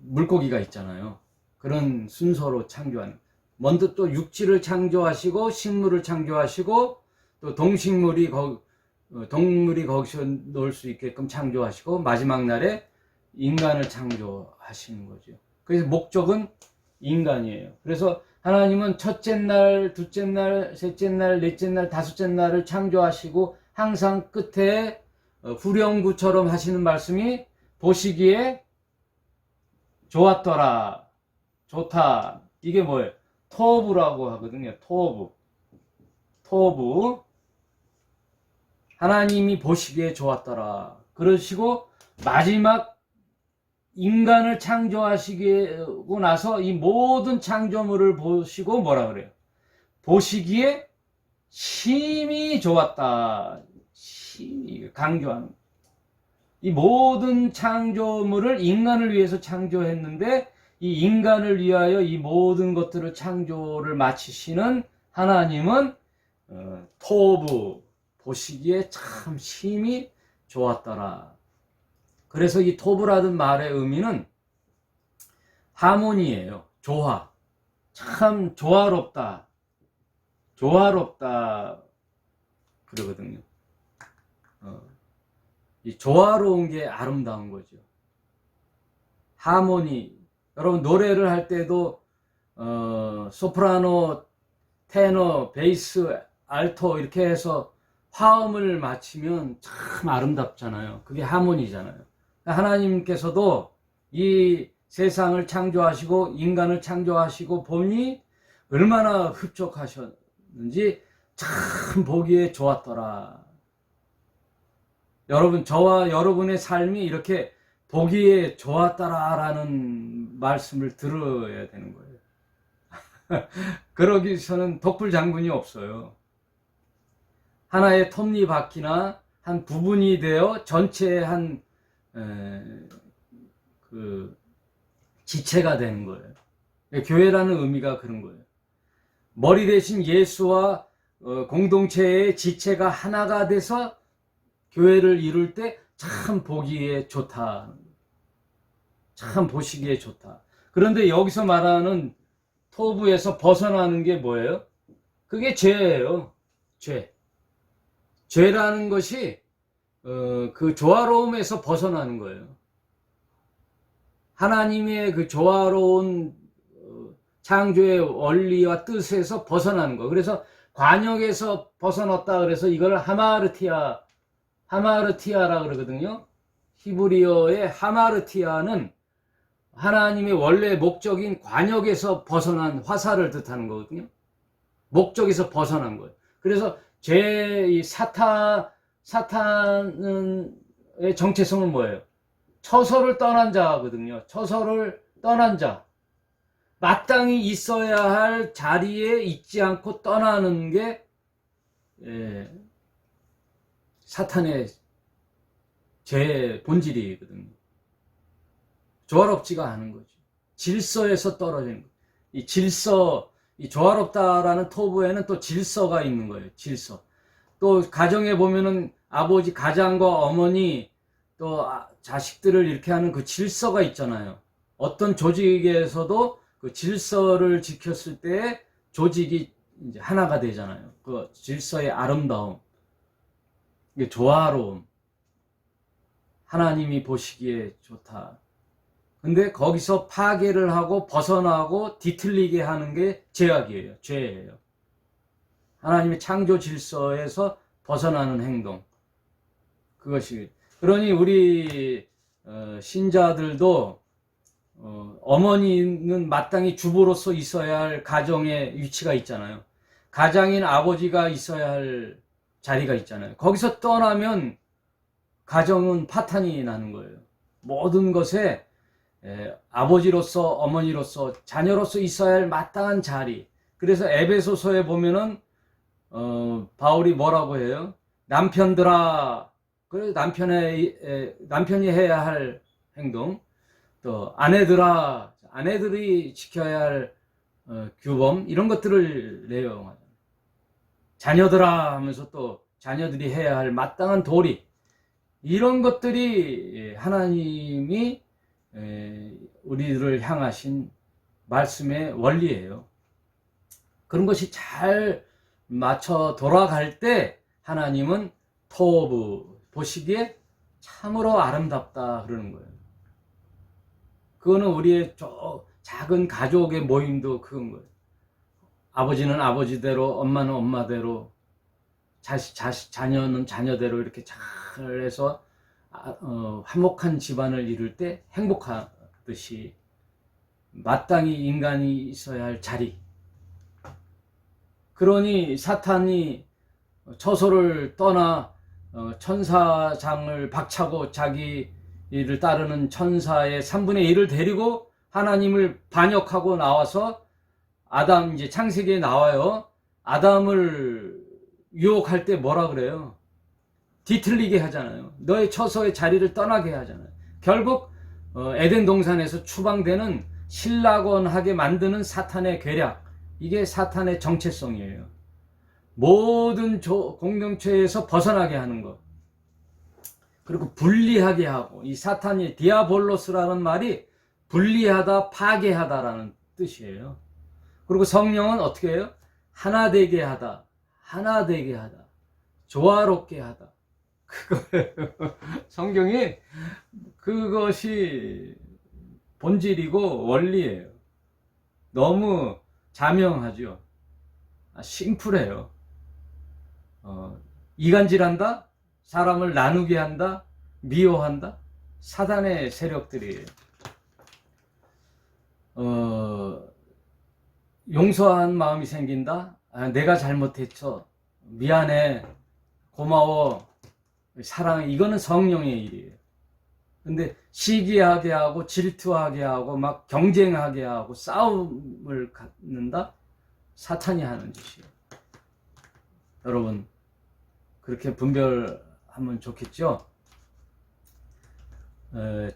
물고기가 있잖아요. 그런 순서로 창조하는. 먼저 또 육지를 창조하시고 식물을 창조하시고 또 동식물이 동물이 거기서 놀 수 있게끔 창조하시고 마지막 날에 인간을 창조하시는 거죠. 그래서 목적은 인간이에요. 그래서 하나님은 첫째 날, 둘째 날, 셋째 날, 넷째 날, 다섯째 날을 창조하시고 항상 끝에 후렴구처럼 하시는 말씀이 보시기에 좋았더라, 좋다. 이게 뭐예요? 토부라고 하거든요. 토부. 하나님이 보시기에 좋았더라. 그러시고 마지막 인간을 창조하시고 나서 이 모든 창조물을 보시고 뭐라 그래요? 보시기에 심히 좋았다. 심히 강조하는. 이 모든 창조물을 인간을 위해서 창조했는데 이 인간을 위하여 이 모든 것들을 창조를 마치시는 하나님은 토부, 보시기에 참 심히 좋았더라. 그래서 이 토부라는 말의 의미는 하모니예요. 조화. 참 조화롭다. 조화롭다. 그러거든요. 이 조화로운 게 아름다운 거죠. 하모니. 여러분 노래를 할 때도 소프라노, 테너, 베이스, 알토 이렇게 해서 화음을 맞추면 참 아름답잖아요. 그게 하모니잖아요. 하나님께서도 이 세상을 창조하시고 인간을 창조하시고 보니 얼마나 흡족하셨는지 참 보기에 좋았더라. 여러분, 저와 여러분의 삶이 이렇게 보기에 좋았더라라는 말씀을 들어야 되는 거예요. 그러기 위해서는 독불장군이 없어요. 하나의 톱니바퀴나 한 부분이 되어 전체의 한 그 지체가 되는 거예요. 교회라는 의미가 그런 거예요. 머리 대신 예수와 공동체의 지체가 하나가 돼서 교회를 이룰 때 참 보기에 좋다. 참 보시기에 좋다. 그런데 여기서 말하는 토부에서 벗어나는 게 뭐예요? 그게 죄예요. 죄. 죄라는 것이 그 조화로움에서 벗어나는 거예요. 하나님의 그 조화로운 창조의 원리와 뜻에서 벗어나는 거. 그래서 관역에서 벗어났다 그래서 이걸 하마르티아라 그러거든요. 히브리어의 하마르티아는 하나님의 원래 목적인 관역에서 벗어난 화살을 뜻하는 거거든요. 목적에서 벗어난 거예요. 그래서 이 사탄의 정체성은 뭐예요? 처소를 떠난 자거든요. 처소를 떠난 자. 마땅히 있어야 할 자리에 있지 않고 떠나는 게 사탄의 제 본질이거든요. 조화롭지가 않은 거죠. 질서에서 떨어지는 거예요. 이 질서, 이 조화롭다라는 토부에는 또 질서가 있는 거예요. 질서. 또 가정에 보면은 아버지, 가장과 어머니 또 자식들을 이렇게 하는 그 질서가 있잖아요. 어떤 조직에서도 그 질서를 지켰을 때 조직이 이제 하나가 되잖아요. 그 질서의 아름다움, 이게 조화로움, 하나님이 보시기에 좋다. 근데 거기서 파괴를 하고 벗어나고 뒤틀리게 하는 게 죄악이에요. 죄예요. 하나님의 창조 질서에서 벗어나는 행동. 그것이. 그러니 우리 신자들도 어머니는 마땅히 주부로서 있어야 할 가정의 위치가 있잖아요. 가장인 아버지가 있어야 할 자리가 있잖아요. 거기서 떠나면 가정은 파탄이 나는 거예요. 모든 것에 아버지로서 어머니로서 자녀로서 있어야 할 마땅한 자리. 그래서 에베소서에 보면은 바울이 뭐라고 해요? 남편들아, 그래 남편이 해야 할 행동. 또 아내들아, 아내들이 지켜야 할 규범, 이런 것들을 내요. 자녀들아 하면서 또 자녀들이 해야 할 마땅한 도리, 이런 것들이 하나님이 우리들을 향하신 말씀의 원리예요. 그런 것이 잘 맞춰 돌아갈 때 하나님은 토브, 보시기에 참으로 아름답다 그러는 거예요. 그거는 우리의 작은 가족의 모임도 그건 거예요. 아버지는 아버지대로, 엄마는 엄마대로, 자녀는 자녀대로 이렇게 잘 해서 화목한 집안을 이룰 때 행복하듯이 마땅히 인간이 있어야 할 자리. 그러니 사탄이 처소를 떠나 천사장을 박차고 자기 이를 따르는 천사의 3분의 1을 데리고 하나님을 반역하고 나와서 아담, 이제 창세기에 나와요. 아담을 유혹할 때 뭐라 그래요? 뒤틀리게 하잖아요. 너의 처소의 자리를 떠나게 하잖아요. 결국 에덴 동산에서 추방되는 신락원하게 만드는 사탄의 계략, 이게 사탄의 정체성이에요. 모든 공동체에서 벗어나게 하는 것, 그리고 분리하게 하고, 이 사탄이 디아볼로스라는 말이 분리하다, 파괴하다라는 뜻이에요. 그리고 성령은 어떻게 해요? 하나 되게 하다, 하나 되게 하다, 조화롭게 하다. 그거예요. 성경이 그것이 본질이고 원리예요. 너무 자명하죠. 심플해요. 이간질한다? 사람을 나누게 한다? 미워한다? 사단의 세력들이에요. 용서한 마음이 생긴다? 내가 잘못했어. 미안해. 고마워. 사랑. 이거는 성령의 일이에요. 근데 시기하게 하고 질투하게 하고 막 경쟁하게 하고 싸움을 갖는다? 사탄이 하는 짓이에요. 여러분, 그렇게 분별하면 좋겠죠?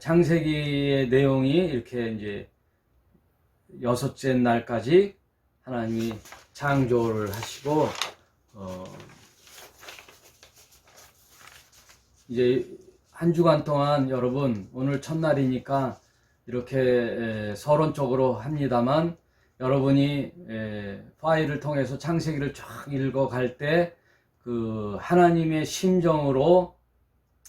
창세기의 내용이 이렇게 이제 6째 날까지 하나님이 창조를 하시고, 이제 한 주간 동안 여러분, 오늘 첫날이니까 이렇게 서론적으로 합니다만, 여러분이 파일을 통해서 창세기를 쫙 읽어갈 때 그 하나님의 심정으로,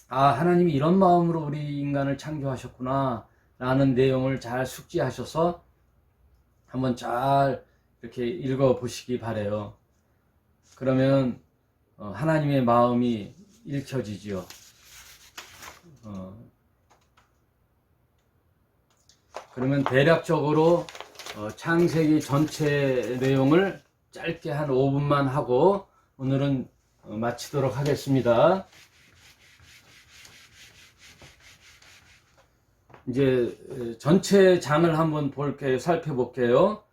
하나님이 이런 마음으로 우리 인간을 창조하셨구나 라는 내용을 잘 숙지하셔서 한번 잘 이렇게 읽어보시기 바래요. 그러면 하나님의 마음이 읽혀지죠. 그러면 대략적으로 창세기 전체 내용을 짧게 한 5분만 하고 오늘은 마치도록 하겠습니다. 이제 전체 장을 한번 살펴볼게요.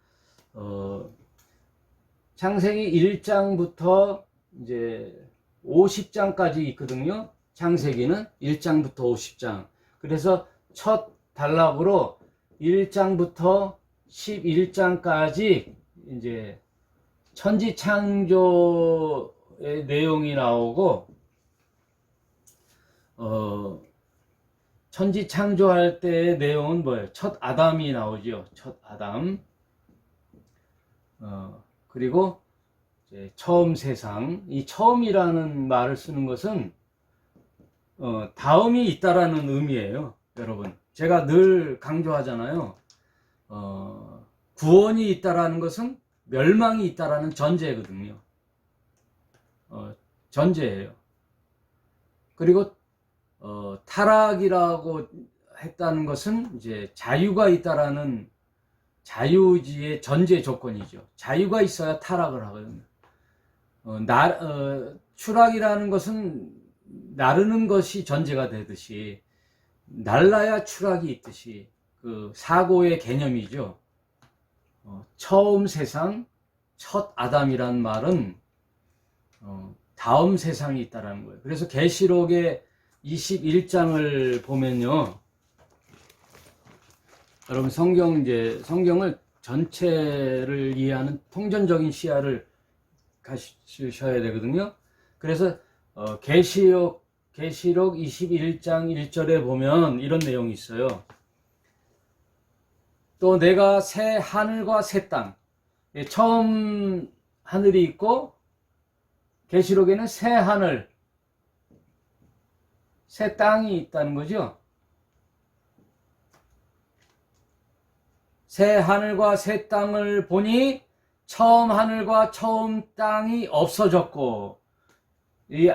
창세기 1장부터 이제 50장까지 있거든요. 창세기는 1장부터 50장. 그래서 첫 단락으로 1장부터 11장까지 이제 천지 창조의 내용이 나오고, 천지 창조할 때의 내용은 뭐예요? 첫 아담이 나오죠. 첫 아담. 그리고 이제 처음 세상. 이 처음이라는 말을 쓰는 것은 다음이 있다라는 의미예요. 여러분, 제가 늘 강조하잖아요. 구원이 있다라는 것은 멸망이 있다라는 전제거든요. 전제예요. 그리고 타락이라고 했다는 것은 이제 자유가 있다라는 자유지의 전제 조건이죠. 자유가 있어야 타락을 하거든요. 추락이라는 것은 나르는 것이 전제가 되듯이 날라야 추락이 있듯이 그 사고의 개념이죠. 처음 세상, 첫 아담이란 말은 다음 세상이 있다라는 거예요. 그래서 계시록의 21장을 보면요, 여러분 성경을 전체를 이해하는 통전적인 시야를 가지셔야 되거든요. 그래서 계시록 21장 1절에 보면 이런 내용이 있어요. 또 내가 새 하늘과 새 땅, 처음 하늘이 있고 계시록에는 새 하늘, 새 땅이 있다는 거죠. 새 하늘과 새 땅을 보니 처음 하늘과 처음 땅이 없어졌고, 이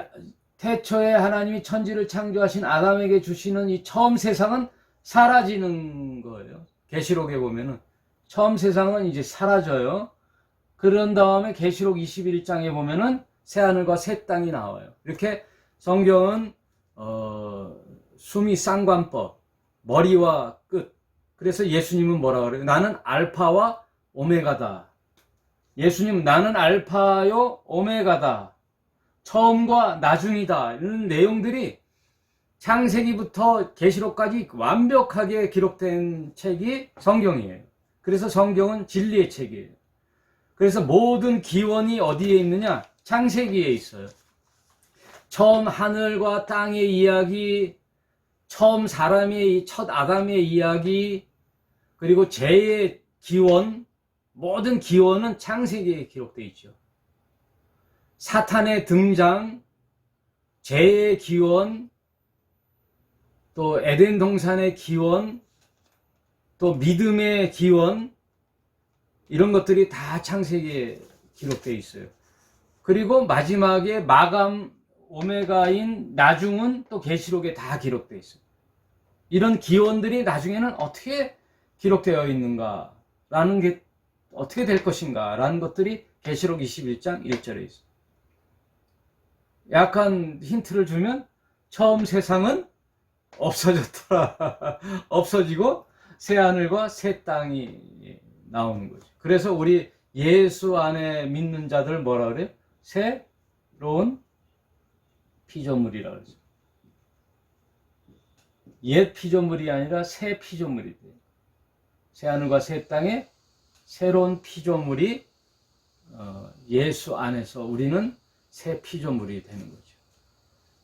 태초에 하나님이 천지를 창조하신 아담에게 주시는 이 처음 세상은 사라지는 거예요. 계시록에 보면은 처음 세상은 이제 사라져요. 그런 다음에 계시록 21장에 보면은 새 하늘과 새 땅이 나와요. 이렇게 성경은 수미 쌍관법, 머리와 끝. 그래서 예수님은 뭐라 그래요? 나는 알파와 오메가다. 예수님은 나는 알파요 오메가다. 처음과 나중이다. 이런 내용들이 창세기부터 계시록까지 완벽하게 기록된 책이 성경이에요. 그래서 성경은 진리의 책이에요. 그래서 모든 기원이 어디에 있느냐? 창세기에 있어요. 처음 하늘과 땅의 이야기, 처음 사람의 첫 아담의 이야기, 그리고 죄의 기원, 모든 기원은 창세기에 기록되어 있죠. 사탄의 등장, 죄의 기원, 또 에덴 동산의 기원, 또 믿음의 기원, 이런 것들이 다 창세기에 기록되어 있어요. 그리고 마지막에 마감 오메가인 나중은 또 계시록에 다 기록되어 있어요. 이런 기원들이 나중에는 어떻게 기록되어 있는가라는 게 어떻게 될 것인가라는 것들이 계시록 21장 1절에 있어요. 약간 힌트를 주면 처음 세상은 없어졌더라. 없어지고 새 하늘과 새 땅이 나오는 거죠. 그래서 우리 예수 안에 믿는 자들 뭐라 그래요? 새로운 피조물이라 그러죠. 옛 피조물이 아니라 새 피조물이 돼요. 새 하늘과 새 땅에 새로운 피조물이 예수 안에서 우리는 새 피조물이 되는 거죠.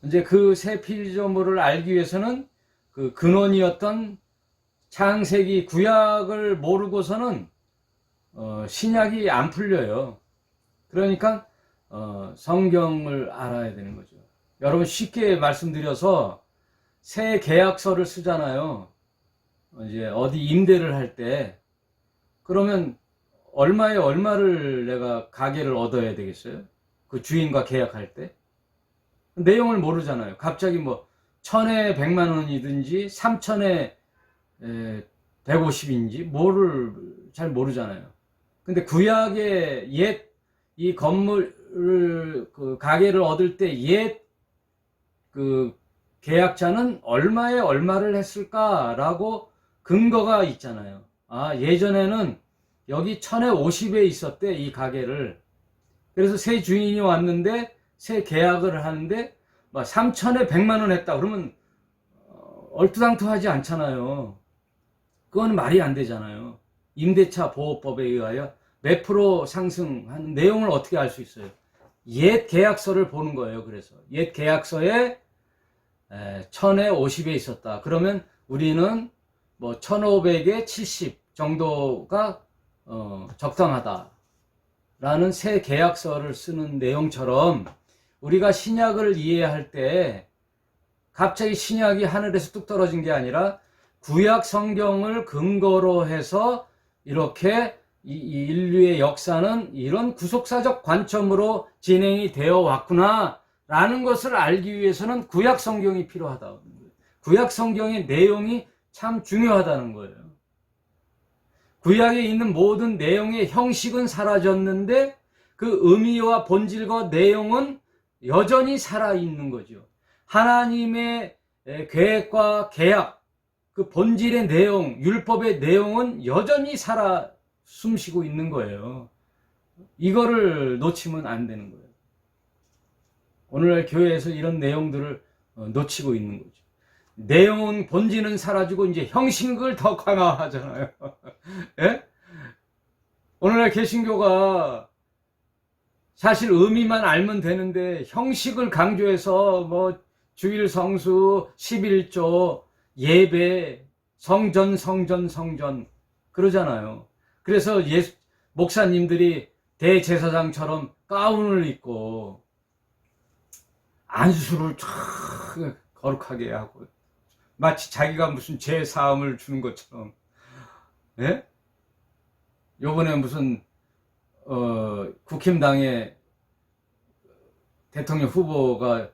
이제 그 새 피조물을 알기 위해서는 그 근원이었던 창세기 구약을 모르고서는 신약이 안 풀려요. 그러니까 성경을 알아야 되는 거죠. 여러분 쉽게 말씀드려서 새 계약서를 쓰잖아요. 이제 어디 임대를 할 때 그러면 얼마에 얼마를 내가 가게를 얻어야 되겠어요? 그 주인과 계약할 때 내용을 모르잖아요. 갑자기 뭐 1000에 100만 원이든지 3000에 150인지 뭐를 잘 모르잖아요. 근데 구약의 옛 이 건물 그 가게를 얻을 때 옛 그 계약자는 얼마에 얼마를 했을까라고 근거가 있잖아요. 아, 예전에는 여기 1000에 50에 있었대, 이 가게를. 그래서 새 주인이 왔는데 새 계약을 하는데 막 3000에 100만 원 했다 그러면 얼토당토하지 않잖아요. 그건 말이 안 되잖아요. 임대차 보호법에 의하여 몇 프로 상승하는 내용을 어떻게 알 수 있어요? 옛 계약서를 보는 거예요. 그래서 옛 계약서에 1000에 50에 있었다. 그러면 우리는 뭐 1500에 70 정도가 적당하다 라는 새 계약서를 쓰는 내용처럼 우리가 신약을 이해할 때 갑자기 신약이 하늘에서 뚝 떨어진 게 아니라 구약 성경을 근거로 해서 이렇게 이 인류의 역사는 이런 구속사적 관점으로 진행이 되어 왔구나 라는 것을 알기 위해서는 구약 성경이 필요하다. 구약 성경의 내용이 참 중요하다는 거예요. 구약에 있는 모든 내용의 형식은 사라졌는데 그 의미와 본질과 내용은 여전히 살아있는 거죠. 하나님의 계획과 계약, 그 본질의 내용, 율법의 내용은 여전히 살아 숨쉬고 있는 거예요. 이거를 놓치면 안 되는 거예요. 오늘날 교회에서 이런 내용들을 놓치고 있는 거죠. 내용은 본질은 사라지고 이제 형식을 더 강화하잖아요. 예? 오늘날 개신교가 사실 의미만 알면 되는데 형식을 강조해서 뭐 주일 성수, 11조, 예배, 성전 그러잖아요. 그래서 목사님들이 대제사장처럼 가운을 입고 안수를 촥 거룩하게 하고 마치 자기가 무슨 죄 사함을 주는 것처럼. 예? 요번에 무슨 국힘당의 대통령 후보가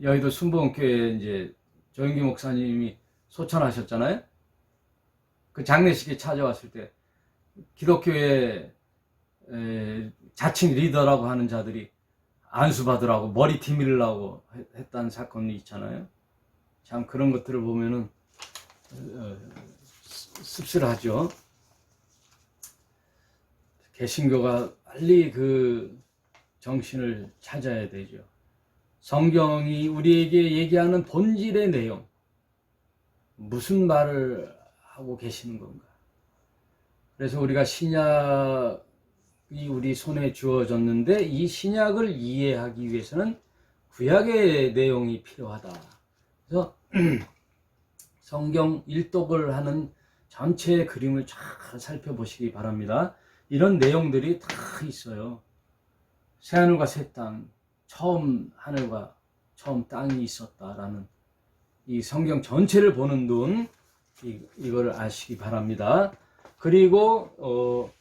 여의도 순복음교회 이제 조영기 목사님이 소천하셨잖아요. 그 장례식에 찾아왔을 때 기독교의 자칭 리더라고 하는 자들이 안수받으라고 머리 디밀라고 했다는 사건이 있잖아요. 참 그런 것들을 보면은 씁쓸하죠. 개신교가 빨리 그 정신을 찾아야 되죠. 성경이 우리에게 얘기하는 본질의 내용, 무슨 말을 하고 계시는 건가? 그래서 우리가 신약이 우리 손에 주어졌는데 이 신약을 이해하기 위해서는 구약의 내용이 필요하다. 그래서 성경 일독을 하는 전체 그림을 잘 살펴보시기 바랍니다. 이런 내용들이 다 있어요. 새하늘과 새 땅, 처음 하늘과 처음 땅이 있었다라는 이 성경 전체를 보는 눈, 이거를 아시기 바랍니다. 그리고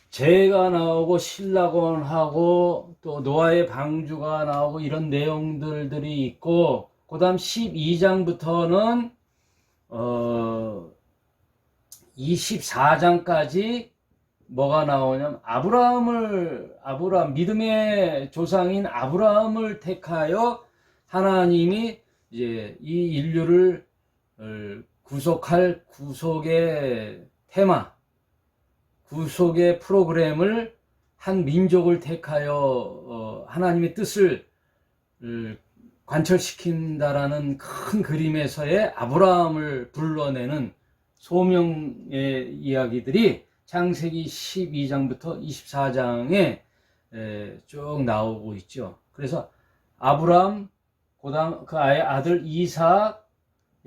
재가 나오고 신라곤하고 또 노아의 방주가 나오고 이런 내용들이 있고, 그 다음 12장부터는 24장까지 뭐가 나오냐면 아브라함 믿음의 조상인 아브라함을 택하여 하나님이 이제 이 인류를 구속할 구속의 테마, 구속의 프로그램을 한 민족을 택하여 하나님의 뜻을 관철시킨다라는 큰 그림에서의 아브라함을 불러내는 소명의 이야기들이 창세기 12장부터 24장에 쭉 나오고 있죠. 그래서 아브라함, 그다음 그 아들 이삭,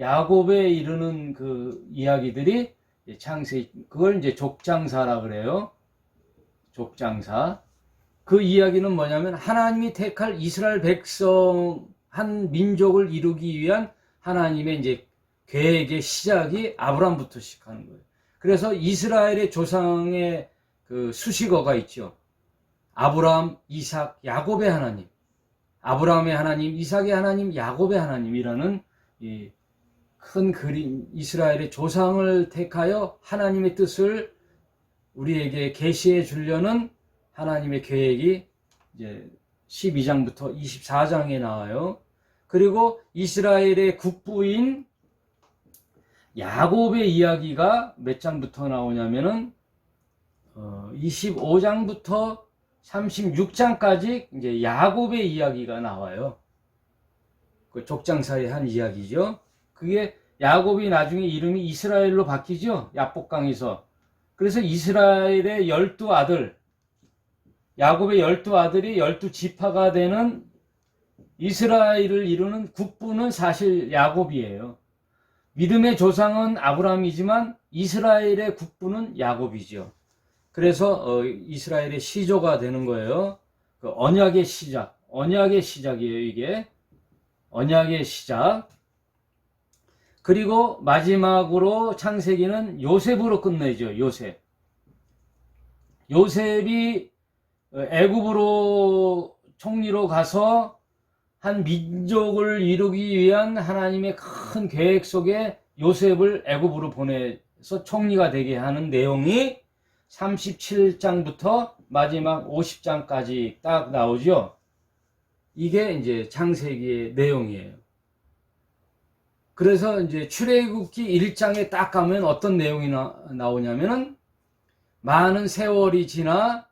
야곱에 이르는 그 이야기들이 그걸 이제 족장사라 그래요. 족장사. 그 이야기는 뭐냐면 하나님이 택할 이스라엘 백성 한 민족을 이루기 위한 하나님의 이제 계획의 시작이 아브라함부터 시작하는 거예요. 그래서 이스라엘의 조상의 그 수식어가 있죠. 아브라함, 이삭, 야곱의 하나님. 아브라함의 하나님, 이삭의 하나님, 야곱의 하나님이라는 이 큰 그림, 이스라엘의 조상을 택하여 하나님의 뜻을 우리에게 계시해 주려는 하나님의 계획이 이제 12장부터 24장에 나와요. 그리고 이스라엘의 국부인 야곱의 이야기가 몇 장부터 나오냐면은 25장부터 36장까지 이제 야곱의 이야기가 나와요. 그 족장사의 한 이야기죠. 그게 야곱이 나중에 이름이 이스라엘로 바뀌죠. 야복강에서. 그래서 이스라엘의 12아들, 야곱의 12아들이 12지파가 되는 이스라엘을 이루는 국부는 사실 야곱이에요. 믿음의 조상은 아브라함이지만 이스라엘의 국부는 야곱이죠. 그래서 이스라엘의 시조가 되는 거예요. 그 언약의 시작이에요, 이게. 언약의 시작. 그리고 마지막으로 창세기는 요셉으로 끝내죠. 요셉. 요셉이 애굽으로 총리로 가서 한 민족을 이루기 위한 하나님의 큰 계획 속에 요셉을 애굽으로 보내서 총리가 되게 하는 내용이 37장부터 마지막 50장까지 딱 나오죠. 이게 이제 창세기의 내용이에요. 그래서 이제 출애굽기 1장에 딱 가면 어떤 내용이 나오냐면은 많은 세월이 지나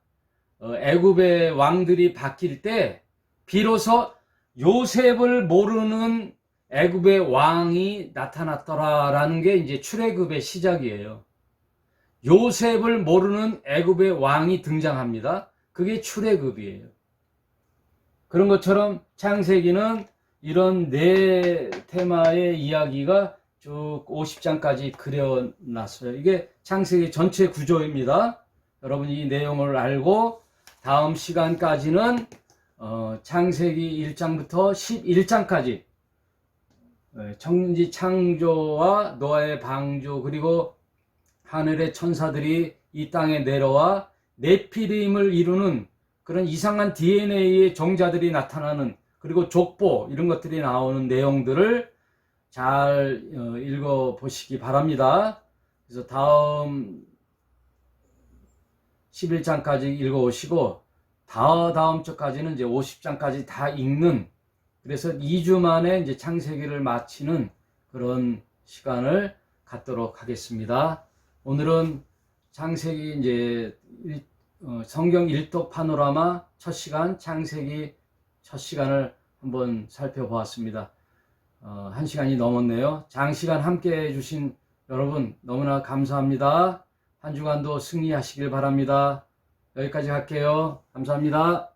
애굽의 왕들이 바뀔 때 비로소 요셉을 모르는 애굽의 왕이 나타났더라라는 게 이제 출애굽의 시작이에요. 요셉을 모르는 애굽의 왕이 등장합니다. 그게 출애굽이에요. 그런 것처럼 창세기는 이런 네 테마의 이야기가 쭉 50장까지 그려놨어요. 이게 창세기 전체 구조입니다. 여러분이 이 내용을 알고 다음 시간까지는 창세기 1장부터 11장까지 천지 창조와 노아의 방주, 그리고 하늘의 천사들이 이 땅에 내려와 네피림을 이루는 그런 이상한 DNA의 종자들이 나타나는, 그리고 족보 이런 것들이 나오는 내용들을 잘 읽어보시기 바랍니다. 그래서 다음 11장까지 읽어오시고 다음 주까지는 이제 50장까지 다 읽는, 그래서 2주 만에 이제 창세기를 마치는 그런 시간을 갖도록 하겠습니다. 오늘은 창세기 이제 성경 일독 파노라마 첫 시간, 창세기 첫 시간을 한번 살펴보았습니다. 1시간이 넘었네요. 장시간 함께 해주신 여러분 너무나 감사합니다. 한 주간도 승리하시길 바랍니다. 여기까지 할게요. 감사합니다.